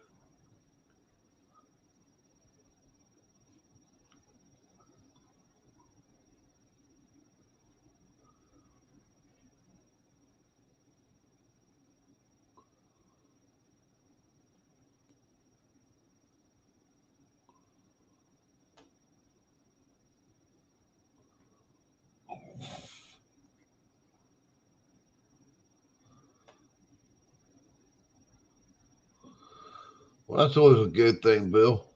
Well, that's always a good thing, Bill.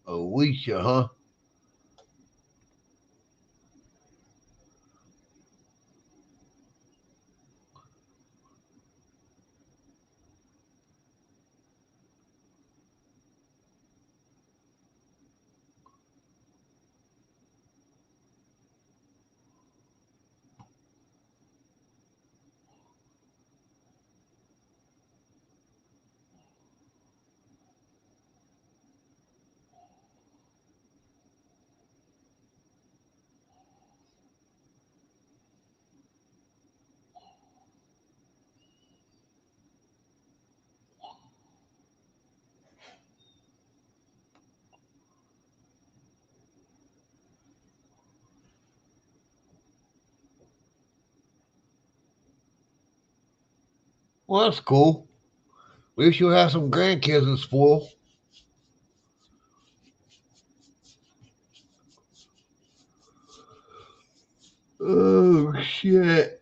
Alicia, huh? Well, that's cool. At least you'll have some grandkids to spoil. Oh, shit.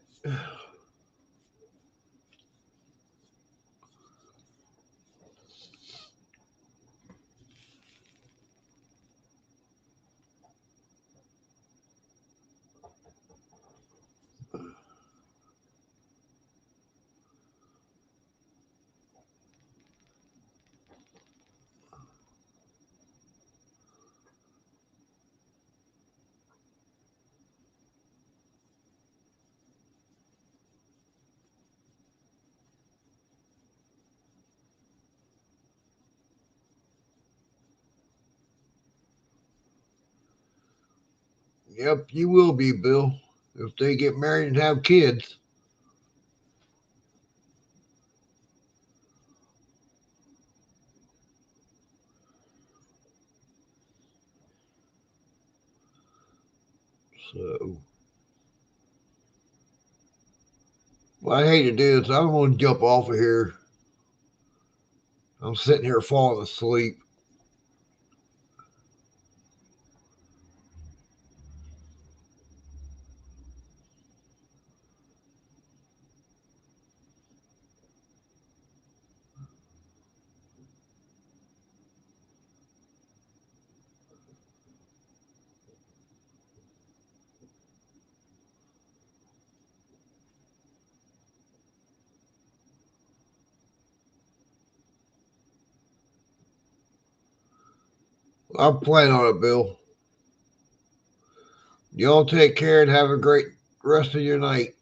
Yep, you will be, Bill. If they get married and have kids. So, what I hate to do is I don't want to jump off of here. I'm sitting here falling asleep. I'm planning on it, Bill. Y'all take care and have a great rest of your night.